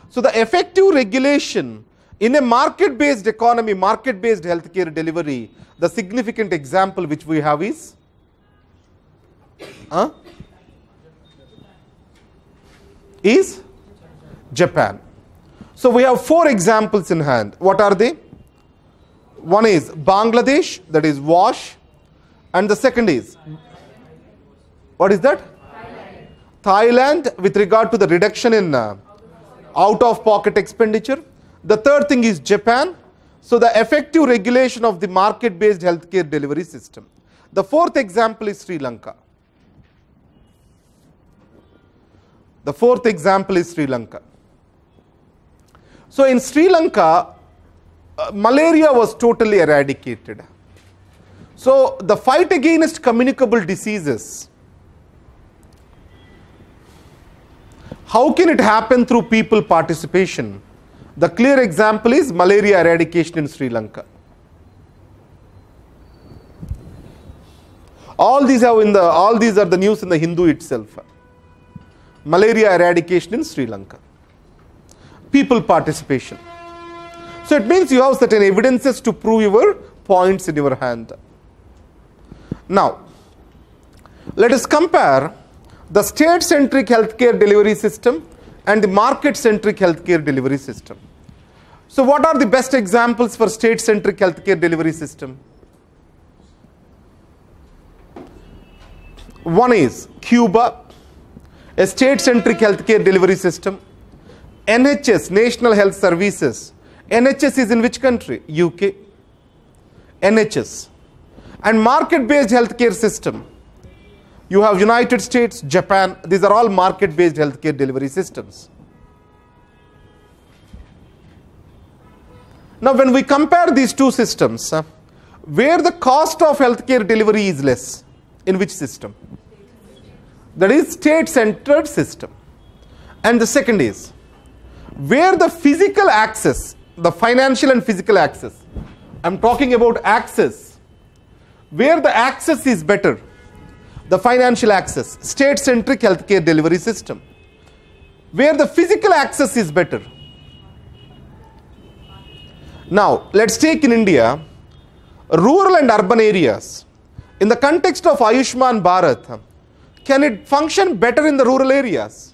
Speaker 1: So the effective regulation in a market-based economy, market-based healthcare delivery, the significant example which we have is Japan. So we have 4 examples in hand. What are they? One is Bangladesh, that is WASH, and the second is, what is that? Thailand with regard to the reduction in out-of-pocket expenditure. The third thing is Japan. So the effective regulation of the market-based healthcare delivery system. The fourth example is Sri Lanka. The fourth example is Sri Lanka. So in Sri Lanka, malaria was totally eradicated. So the fight against communicable diseases, how can it happen through people participation? The clear example is malaria eradication in Sri Lanka. All these are the news in the Hindu itself. Malaria eradication in Sri Lanka. People participation. So it means you have certain evidences to prove your points in your hand. Now, let us compare the state-centric healthcare delivery system and the market-centric healthcare delivery system. So what are the best examples for state-centric healthcare delivery system? One is Cuba, a state-centric healthcare delivery system. NHS, National Health Services. NHS is in which country? UK. NHS. And market-based healthcare system. You have United States, Japan, these are all market-based healthcare delivery systems. Now when we compare these two systems, where the cost of healthcare delivery is less, in which system? That is state-centered system. And the second is, where the physical access, the financial and physical access, I'm talking about access, where the access is better, the financial access, state-centric healthcare delivery system. Where the physical access is better. Now, let's take in India, rural and urban areas. In the context of Ayushman Bharat, can it function better in the rural areas?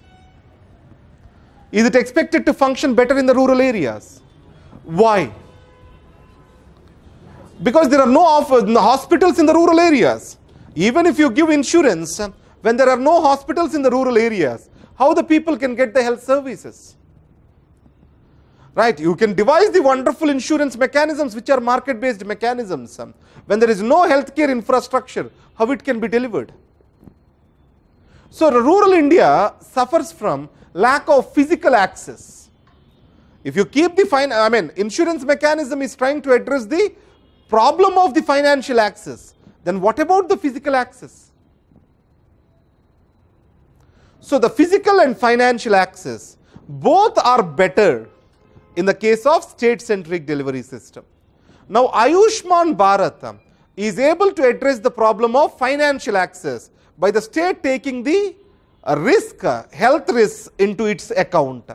Speaker 1: Is it expected to function better in the rural areas? Why? Because there are no hospitals in the rural areas. Even if you give insurance, when there are no hospitals in the rural areas, how the people can get the health services? Right? You can devise the wonderful insurance mechanisms which are market-based mechanisms. When there is no healthcare infrastructure, how it can be delivered? So rural India suffers from lack of physical access. If you keep the insurance mechanism is trying to address the problem of the financial access, then what about the physical access? So the physical and financial access, both are better in the case of state-centric delivery system. Now Ayushman Bharat is able to address the problem of financial access by the state taking the health risks into its account.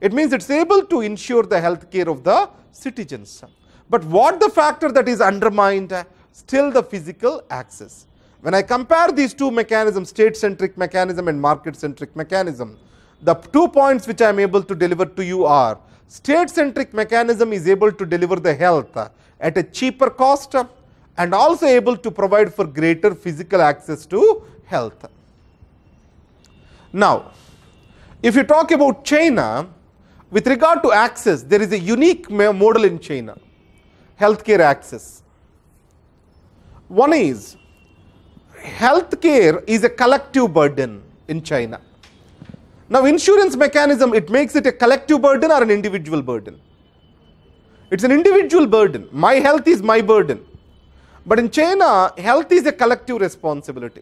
Speaker 1: It means it's able to ensure the health care of the citizens. But what the factor that is undermined? Still the physical access. When I compare these two mechanisms, state-centric mechanism and market-centric mechanism, the 2 points which I am able to deliver to you are, state-centric mechanism is able to deliver the health at a cheaper cost and also able to provide for greater physical access to health. Now, if you talk about China, with regard to access, there is a unique model in China, healthcare access. One is, healthcare is a collective burden in China. Now, insurance mechanism, it makes it a collective burden or an individual burden? It's an individual burden. My health is my burden. But in China, health is a collective responsibility.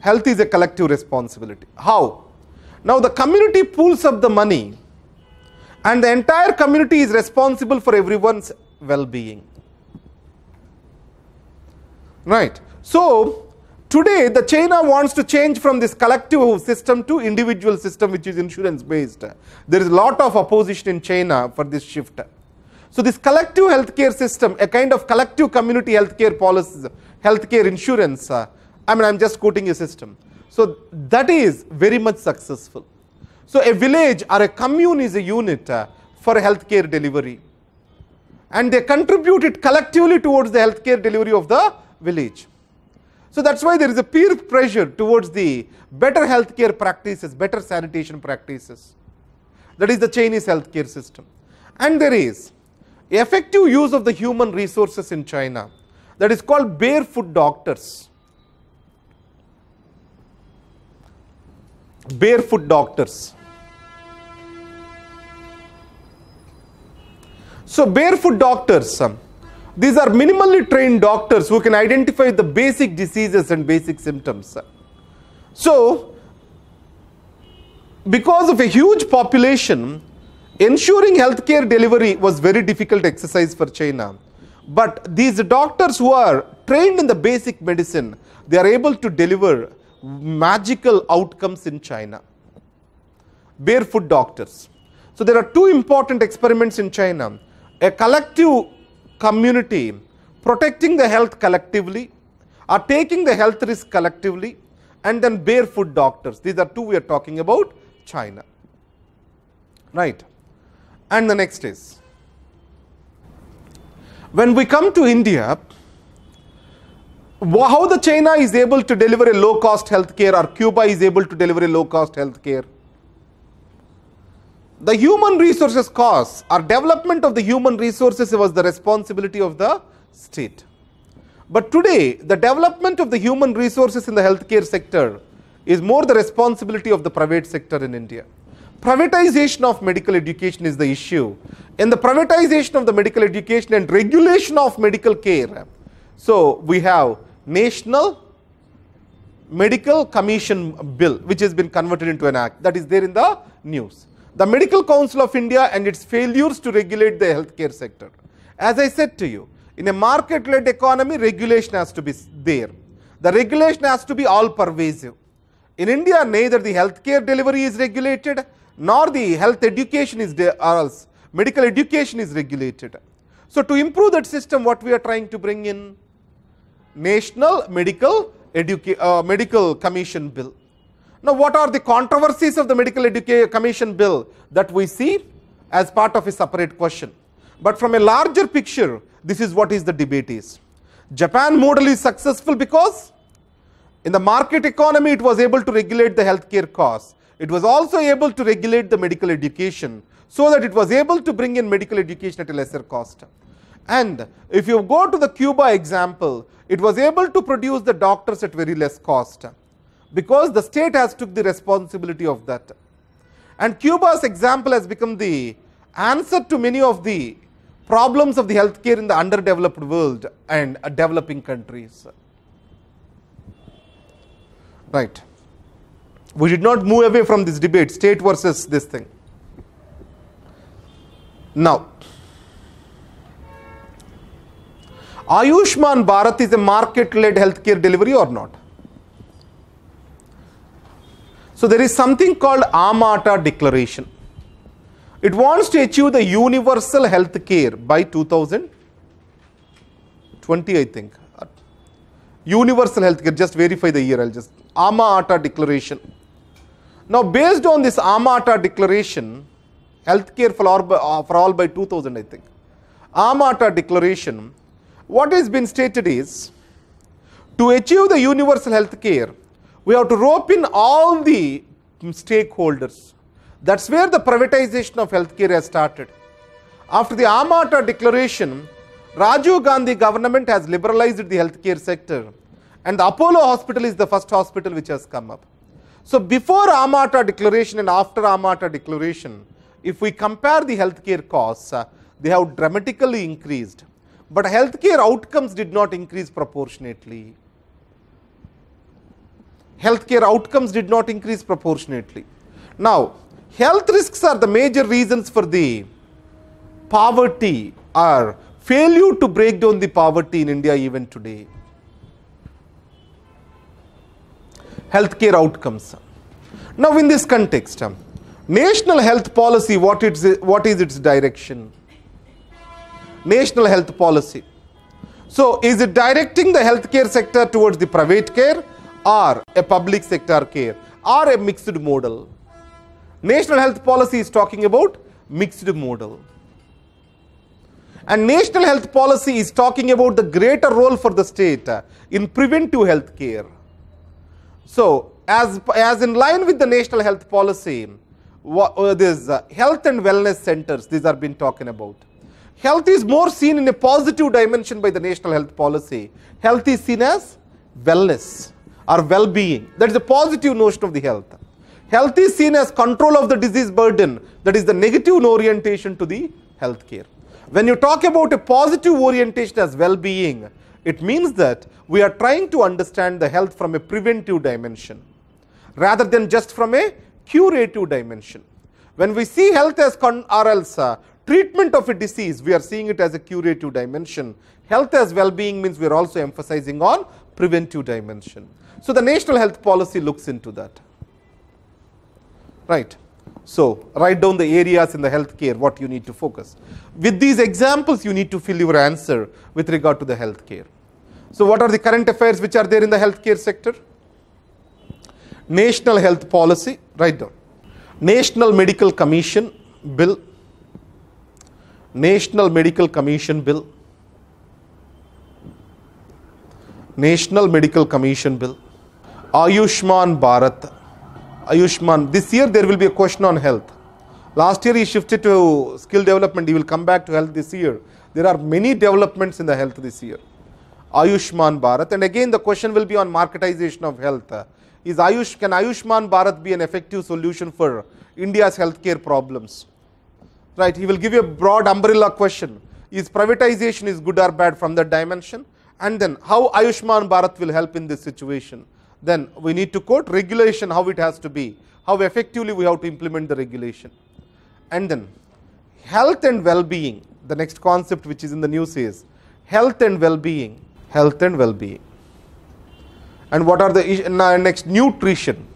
Speaker 1: Health is a collective responsibility. How? Now, the community pools up the money and the entire community is responsible for everyone's well-being. Right. So, today the China wants to change from this collective system to individual system which is insurance based. There is a lot of opposition in China for this shift. So, this collective healthcare system, a kind of collective community healthcare policies, healthcare insurance, I'm just quoting a system. So, that is very much successful. So, a village or a commune is a unit for healthcare delivery. And they contribute it collectively towards the healthcare delivery of the village. So that's why there is a peer pressure towards the better healthcare practices, better sanitation practices. That is the Chinese healthcare system. And there is effective use of the human resources in China that is called barefoot doctors. Barefoot doctors. So barefoot doctors, these are minimally trained doctors who can identify the basic diseases and basic symptoms. So, because of a huge population, ensuring healthcare delivery was very difficult exercise for China. But these doctors who are trained in the basic medicine, they are able to deliver magical outcomes in China. Barefoot doctors. So there are two important experiments in China. A collective community protecting the health collectively or taking the health risk collectively, and then barefoot doctors. These are two we are talking about China. Right. And the next is, when we come to India, how the China is able to deliver a low cost healthcare or Cuba is able to deliver a low cost healthcare? the human resources costs or development of the human resources was the responsibility of the state. But today, the development of the human resources in the healthcare sector is more the responsibility of the private sector in India. Privatization of medical education is the issue. In the privatization of the medical education and regulation of medical care, so we have National Medical Commission Bill, which has been converted into an act that is there in the news. The Medical Council of India and its failures to regulate the healthcare sector. As I said to you, in a market-led economy, regulation has to be there. The regulation has to be all pervasive. In India, neither the healthcare delivery is regulated, nor the health education is there, or else medical education is regulated. So to improve that system, what we are trying to bring in? National Medical Commission Bill. Now, what are the controversies of the Medical Commission Bill that we see as part of a separate question? But from a larger picture, this is what is the debate is. Japan model is successful because in the market economy, it was able to regulate the healthcare costs. It was also able to regulate the medical education so that it was able to bring in medical education at a lesser cost. And if you go to the Cuba example, it was able to produce the doctors at very less cost because the state has took the responsibility of that. And Cuba's example has become the answer to many of the problems of the healthcare in the underdeveloped world and developing countries. Right. We did not move away from this debate, state versus this thing. Now, Ayushman Bharat is a market-led healthcare delivery or not? So there is something called Amata Declaration. It wants to achieve the universal health care by 2020, I think. Universal health care, just verify the year, I'll just. Amata Declaration. Now, based on this Amata Declaration, healthcare for all by 2000, I think. Amata Declaration, what has been stated is, to achieve the universal health care, we have to rope in all the stakeholders. That's where the privatization of healthcare has started. After the Amata Declaration, Rajiv Gandhi government has liberalized the healthcare sector, and the Apollo hospital is the first hospital which has come up. So before Amata Declaration and after Amata Declaration, if we compare the healthcare costs, they have dramatically increased. But healthcare outcomes did not increase proportionately. Healthcare outcomes did not increase proportionately. Now, health risks are the major reasons for the poverty or failure to break down the poverty in India even today. Healthcare outcomes. Now, in this context, national health policy, what is its direction? National health policy. So, is it directing the healthcare sector towards the private care or a public sector care or a mixed model? National health policy is talking about mixed model. And national health policy is talking about the greater role for the state in preventive health care. So, as in line with the national health policy, this health and wellness centers, these are being talking about. Health is more seen in a positive dimension by the national health policy. Health is seen as wellness or well-being. That is a positive notion of the health. Health is seen as control of the disease burden. That is the negative orientation to the healthcare. When you talk about a positive orientation as well-being, it means that we are trying to understand the health from a preventive dimension rather than just from a curative dimension. When we see health as treatment of a disease, we are seeing it as a curative dimension. Health as well-being means we are also emphasizing on preventive dimension. So the national health policy looks into that. Right. So write down the areas in the healthcare what you need to focus. With these examples, you need to fill your answer with regard to the healthcare. So what are the current affairs which are there in the healthcare sector? National health policy, write down. National Medical Commission Bill. National Medical Commission Bill. National Medical Commission Bill. Ayushman Bharat. Ayushman, this year there will be a question on health. Last year he shifted to skill development, he will come back to health this year. There are many developments in the health this year. Ayushman Bharat, and again the question will be on marketization of health. Can Ayushman Bharat be an effective solution for India's healthcare problems? Right, he will give you a broad umbrella question. Is privatization is good or bad from that dimension? And then how Ayushman Bharat will help in this situation? Then we need to quote regulation, how it has to be, how effectively we have to implement the regulation. And then health and well-being, the next concept which is in the news is health and well-being. Health and well-being. And what are the next? Nutrition.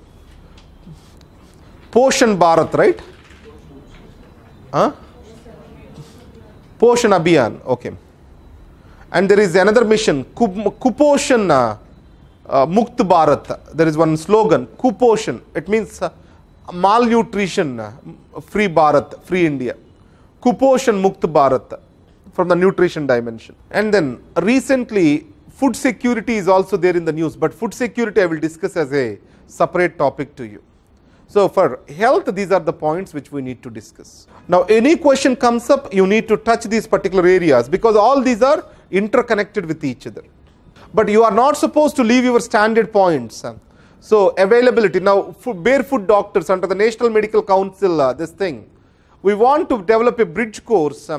Speaker 1: Poshan Bharat, right? Poshan Abhiyan, okay. And there is another mission, Kuposhan Mukt Bharat. There is one slogan, Kuposhan. It means malnutrition, free Bharat, free India. Kuposhan Mukt Bharat, from the nutrition dimension. And then recently, food security is also there in the news, but food security I will discuss as a separate topic to you. So for health, these are the points which we need to discuss. Now any question comes up, you need to touch these particular areas because all these are interconnected with each other. But you are not supposed to leave your standard points. So availability, now barefoot doctors under the National Medical Council, this thing, we want to develop a bridge course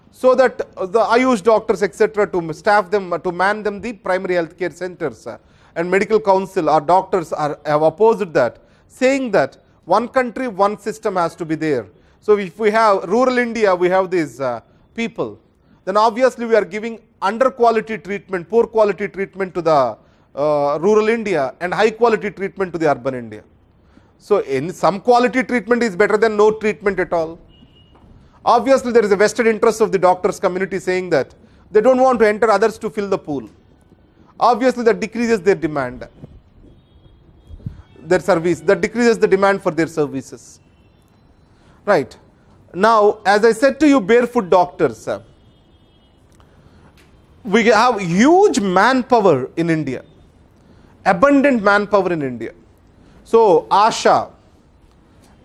Speaker 1: so that the Ayush doctors etc. to staff them, to man them the primary healthcare centers. And medical council or doctors have opposed that, saying that one country, one system has to be there. So if we have rural India, we have these people, then obviously we are giving under quality treatment, poor quality treatment to the rural India and high quality treatment to the urban India. So in some quality treatment is better than no treatment at all. Obviously there is a vested interest of the doctors community saying that they don't want to enter others to fill the pool. Obviously that decreases their demand, their service, that decreases the demand for their services. Right. Now as I said to you, barefoot doctors, we have huge manpower in India, abundant manpower in India. So ASHA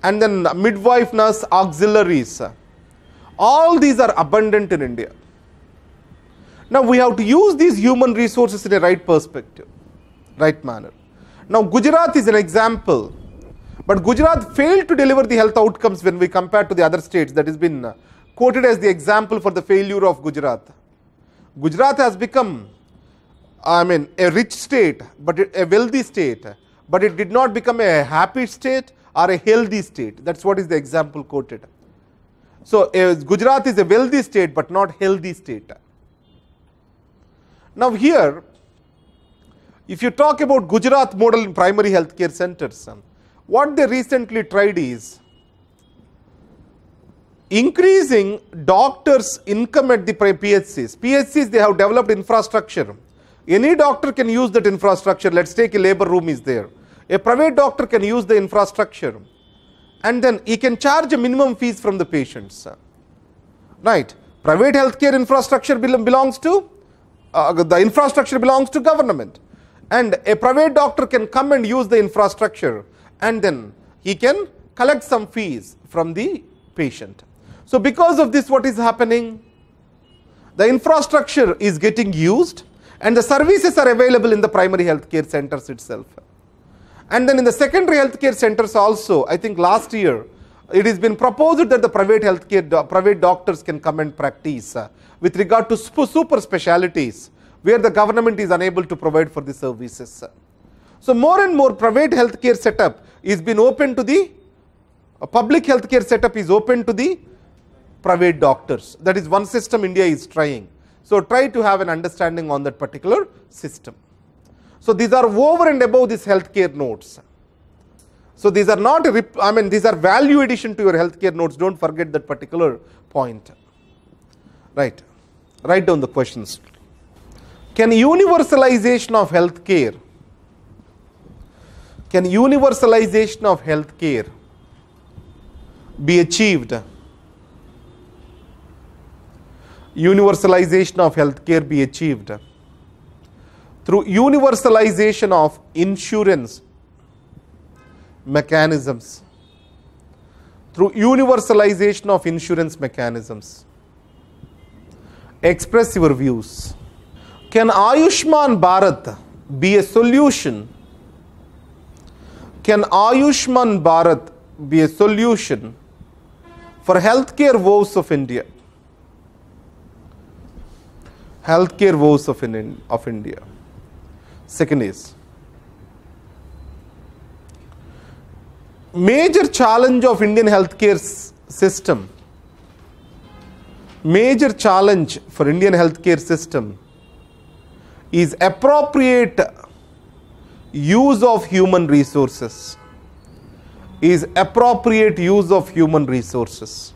Speaker 1: and then midwife, nurse, auxiliaries, all these are abundant in India. Now we have to use these human resources in a right perspective, right manner. Now Gujarat is an example, but Gujarat failed to deliver the health outcomes when we compare to the other states. That has been quoted as the example for the failure of Gujarat. Gujarat has become, a rich state, but a wealthy state, but it did not become a happy state or a healthy state. That's what is the example quoted. So Gujarat is a wealthy state, but not healthy state. Now here, if you talk about Gujarat model in primary healthcare centers, what they recently tried is increasing doctors' income at the PHCs. PHCs, they have developed infrastructure. Any doctor can use that infrastructure. Let's take a labor room is there. A private doctor can use the infrastructure and then he can charge a minimum fees from the patients. Right. Private healthcare infrastructure belongs to, the infrastructure belongs to government. And a private doctor can come and use the infrastructure and then he can collect some fees from the patient. So because of this, what is happening? The infrastructure is getting used and the services are available in the primary healthcare centers itself. And then in the secondary healthcare centers also, I think last year, it has been proposed that the private doctors can come and practice with regard to super specialities where the government is unable to provide for the services. So more and more private healthcare setup is been open to the public healthcare setup is open to the private doctors. That is one system India is trying. So try to have an understanding on that particular system. So these are over and above these healthcare notes. So these are not, these are value addition to your healthcare notes. Don't forget that particular point. Right. Write down the questions. Can universalization of healthcare be achieved? Universalization of healthcare be achieved through universalization of insurance mechanisms, through universalization of insurance mechanisms. Express your views. Can Ayushman Bharat be a solution? Can Ayushman Bharat be a solution for healthcare woes of India? Healthcare woes of India. Second is, major challenge of Indian healthcare system. Major challenge for Indian healthcare system is appropriate use of human resources. Is appropriate use of human resources.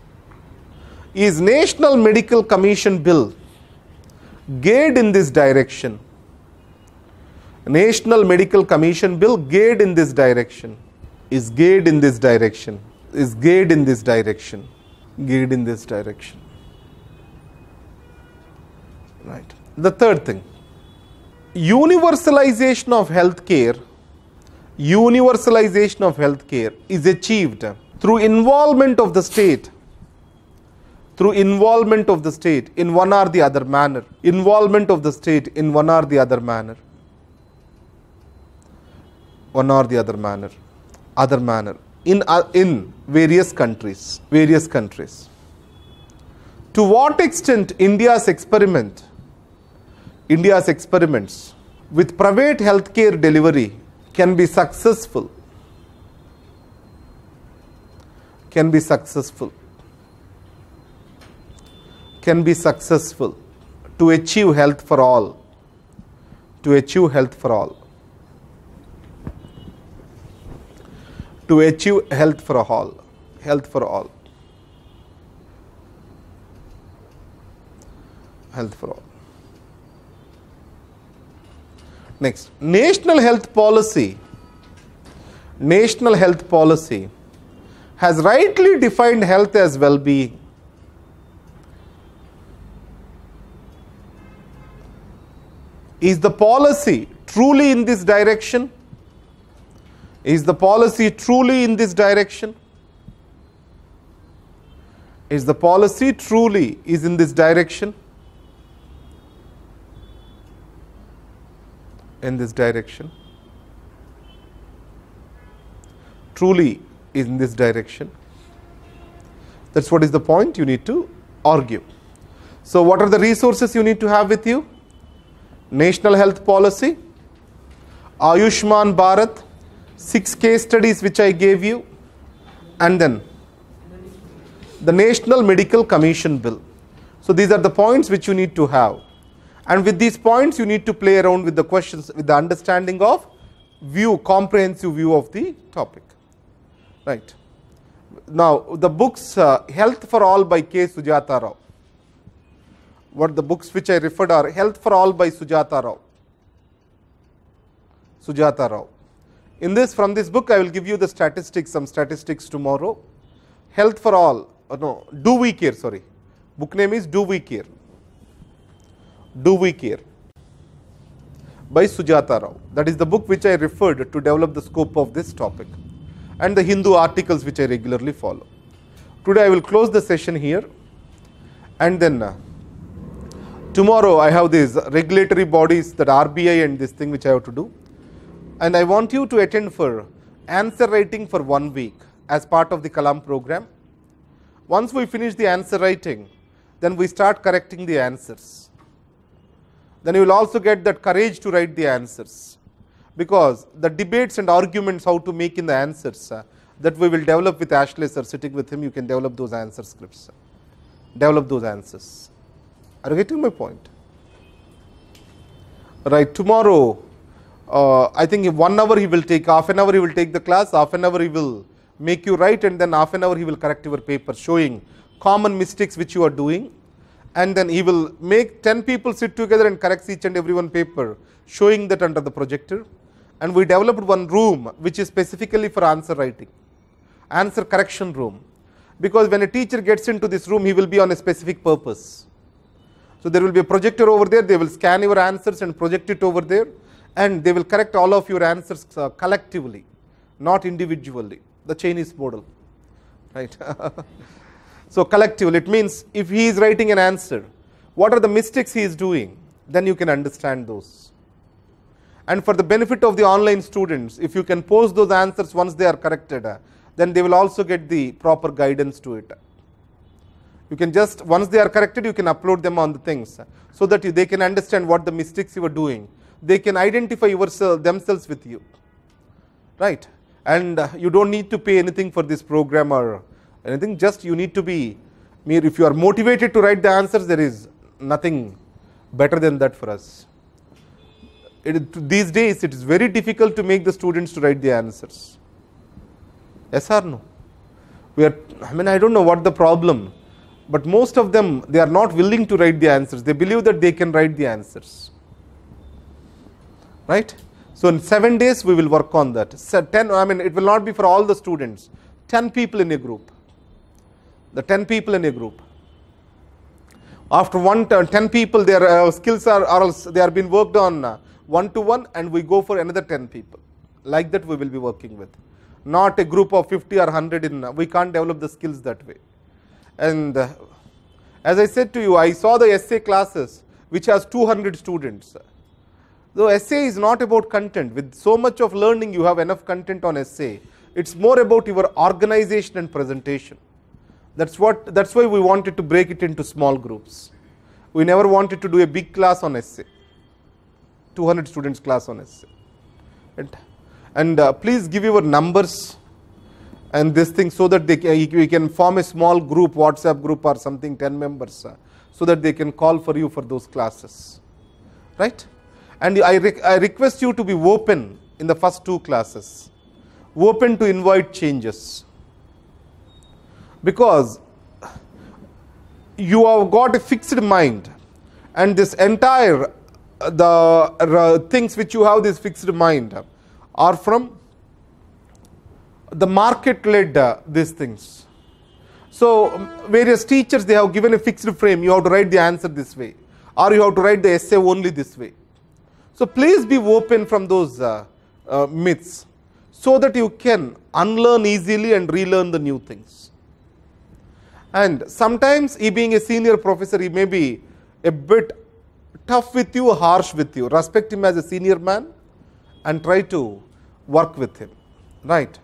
Speaker 1: Is National Medical Commission Bill geared in this direction? National Medical Commission Bill geared in this direction. Is geared in this direction. Is geared in this direction. Geared in this direction. Right. The third thing, universalization of healthcare. Universalization of healthcare is achieved through involvement of the state. Through involvement of the state in one or the other manner. Involvement of the state in one or the other manner. One or the other manner. Other manner. In various countries. Various countries. To what extent India's experiments with private healthcare delivery can be successful. Can be successful. Can be successful to achieve health for all. To achieve health for all. To achieve health for all. Health for all. Health for all. Next, national health policy. National health policy has rightly defined health as well-being. Is the policy truly in this direction? Is the policy truly in this direction? Is the policy truly in this direction? In this direction? Truly is in this direction. That's what is the point you need to argue. So what are the resources you need to have with you? National health policy, Ayushman Bharat, 6 case studies which I gave you, and then the National Medical Commission Bill. So these are the points which you need to have. And with these points, you need to play around with the questions with the understanding of comprehensive view of the topic. Right. Now, the books Health for All by K. Sujata Rao. What the books which I referred are Health for All by Sujata Rao. Sujata Rao. From this book, I will give you the statistics, some statistics tomorrow. Health for All, Do We Care, sorry. Book name is Do We Care. Do We Care by Sujata Rao. That is the book which I referred to develop the scope of this topic, and the Hindu articles which I regularly follow. Today I will close the session here, and then tomorrow I have these regulatory bodies, that RBI and this thing which I have to do, and I want you to attend for answer writing for 1 week as part of the Kalam program. Once we finish the answer writing, then we start correcting the answers. Then you will also get that courage to write the answers, because the debates and arguments how to make in the answers that we will develop with Ashley sir, sitting with him, you can develop those answer scripts, develop those answers. Are you getting my point? Right, tomorrow I think 1 hour he will take, half an hour he will take the class, half an hour he will make you write, and then half an hour he will correct your paper, showing common mistakes which you are doing. And then he will make 10 people sit together and correct each and every one paper, showing that under the projector. And we developed one room which is specifically for answer writing, answer correction room. Because when a teacher gets into this room, he will be on a specific purpose. So there will be a projector over there, they will scan your answers and project it over there, and they will correct all of your answers collectively, not individually, the Chinese model. right? So collective, it means if he is writing an answer, what are the mistakes he is doing? Then you can understand those. And for the benefit of the online students, if you can post those answers once they are corrected, then they will also get the proper guidance to it. You can just, once they are corrected, you can upload them on the things so that they can understand what the mistakes you are doing. They can identify themselves with you, right? And you don't need to pay anything for this program or anything, just you need to be, if you are motivated to write the answers, there is nothing better than that for us. These days, it is very difficult to make the students to write the answers. Yes or no? I don't know what the problem, but most of them, they are not willing to write the answers. They believe that they can write the answers, right? So in 7 days, we will work on that. So it will not be for all the students. 10 people in a group. The 10 people in a group. After 10 people, their skills they are being worked on one-to-one, and we go for another 10 people. Like that, we will be working with. Not a group of 50 or 100. We can't develop the skills that way. And as I said to you, I saw the essay classes which has 200 students. The essay is not about content. With so much of learning, you have enough content on essay. It's more about your organization and presentation. That's why we wanted to break it into small groups. We never wanted to do a big class on essay. 200 students class on essay. And please give your numbers and this thing so that we can form a small group, WhatsApp group or something, 10 members, so that they can call for you for those classes, right? And I request you to be open in the first 2 classes, open to invite changes, because you have got a fixed mind, and this entire the things which you have this fixed mind are from the market-led these things. So various teachers, they have given a fixed frame. You have to write the answer this way, or you have to write the essay only this way. So please be open from those myths, so that you can unlearn easily and relearn the new things. And sometimes, he being a senior professor, he may be a bit tough with you, harsh with you. Respect him as a senior man and try to work with him, right?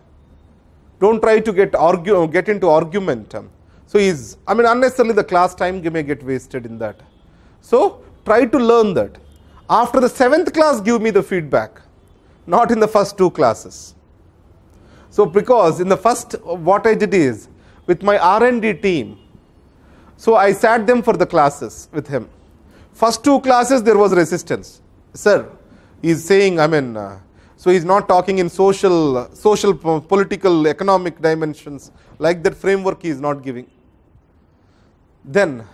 Speaker 1: Don't try to get into argument. So unnecessarily the class time may get wasted in that. So try to learn that. After the 7th class, give me the feedback, not in the first 2 classes. So because in the first, what I did is, with my R&D team, so I sat them for the classes with him. First 2 classes, there was resistance. Sir, he's saying, so he's not talking in social, political, economic dimensions. Like that framework he is not giving. Then,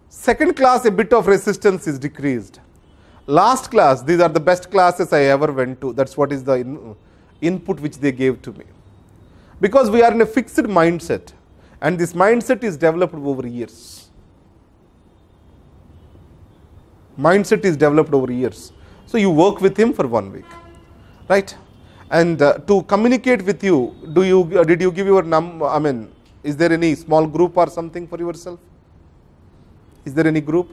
Speaker 1: 2nd class, a bit of resistance is decreased. Last class, these are the best classes I ever went to. That's what is the input which they gave to me. Because we are in a fixed mindset, and this mindset is developed over years. Mindset is developed over years. So you work with him for 1 week, right? And to communicate with you, did you give your is there any small group or something for yourself? Is there any group?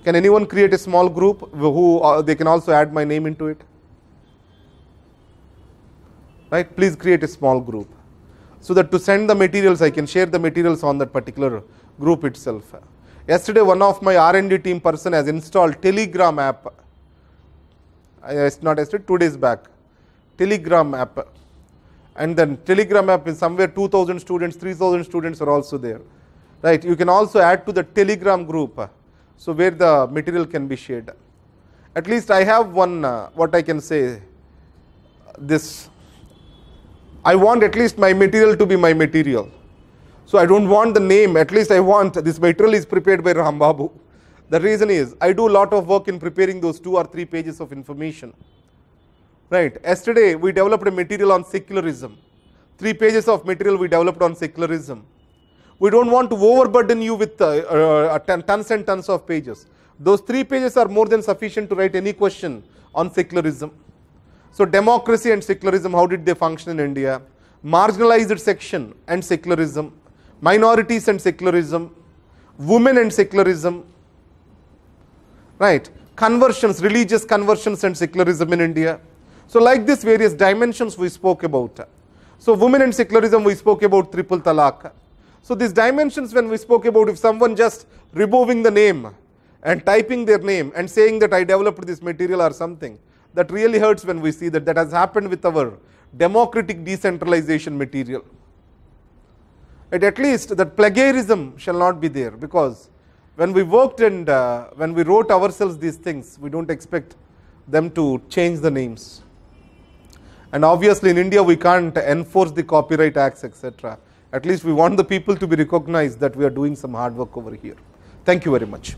Speaker 1: Can anyone create a small group who they can also add my name into it? Right? Please create a small group, so that to send the materials, I can share the materials on that particular group itself. Yesterday, one of my R&D team person has installed Telegram app. Not yesterday, 2 days back. Telegram app. And then Telegram app is somewhere 2,000 students, 3,000 students are also there. Right? You can also add to the Telegram group, so where the material can be shared. At least I have one, what I can say, this. I want at least my material to be my material. So I don't want the name, at least I want this material is prepared by Rambabu. The reason is, I do a lot of work in preparing those 2 or 3 pages of information. Right? Yesterday, we developed a material on secularism. 3 pages of material we developed on secularism. We don't want to overburden you with tons and tons of pages. Those 3 pages are more than sufficient to write any question on secularism. So democracy and secularism, how did they function in India? marginalized section and secularism, minorities and secularism, women and secularism, right? Conversions, religious conversions and secularism in India. So like this, various dimensions we spoke about. So women and secularism, we spoke about triple talaq. So these dimensions when we spoke about, if someone just removing the name and typing their name and saying that I developed this material or something, that really hurts when we see that that has happened with our democratic decentralization material. At least that plagiarism shall not be there, because when we worked and when we wrote ourselves these things, we don't expect them to change the names. And obviously in India we can't enforce the copyright acts, etc. At least we want the people to be recognized that we are doing some hard work over here. Thank you very much.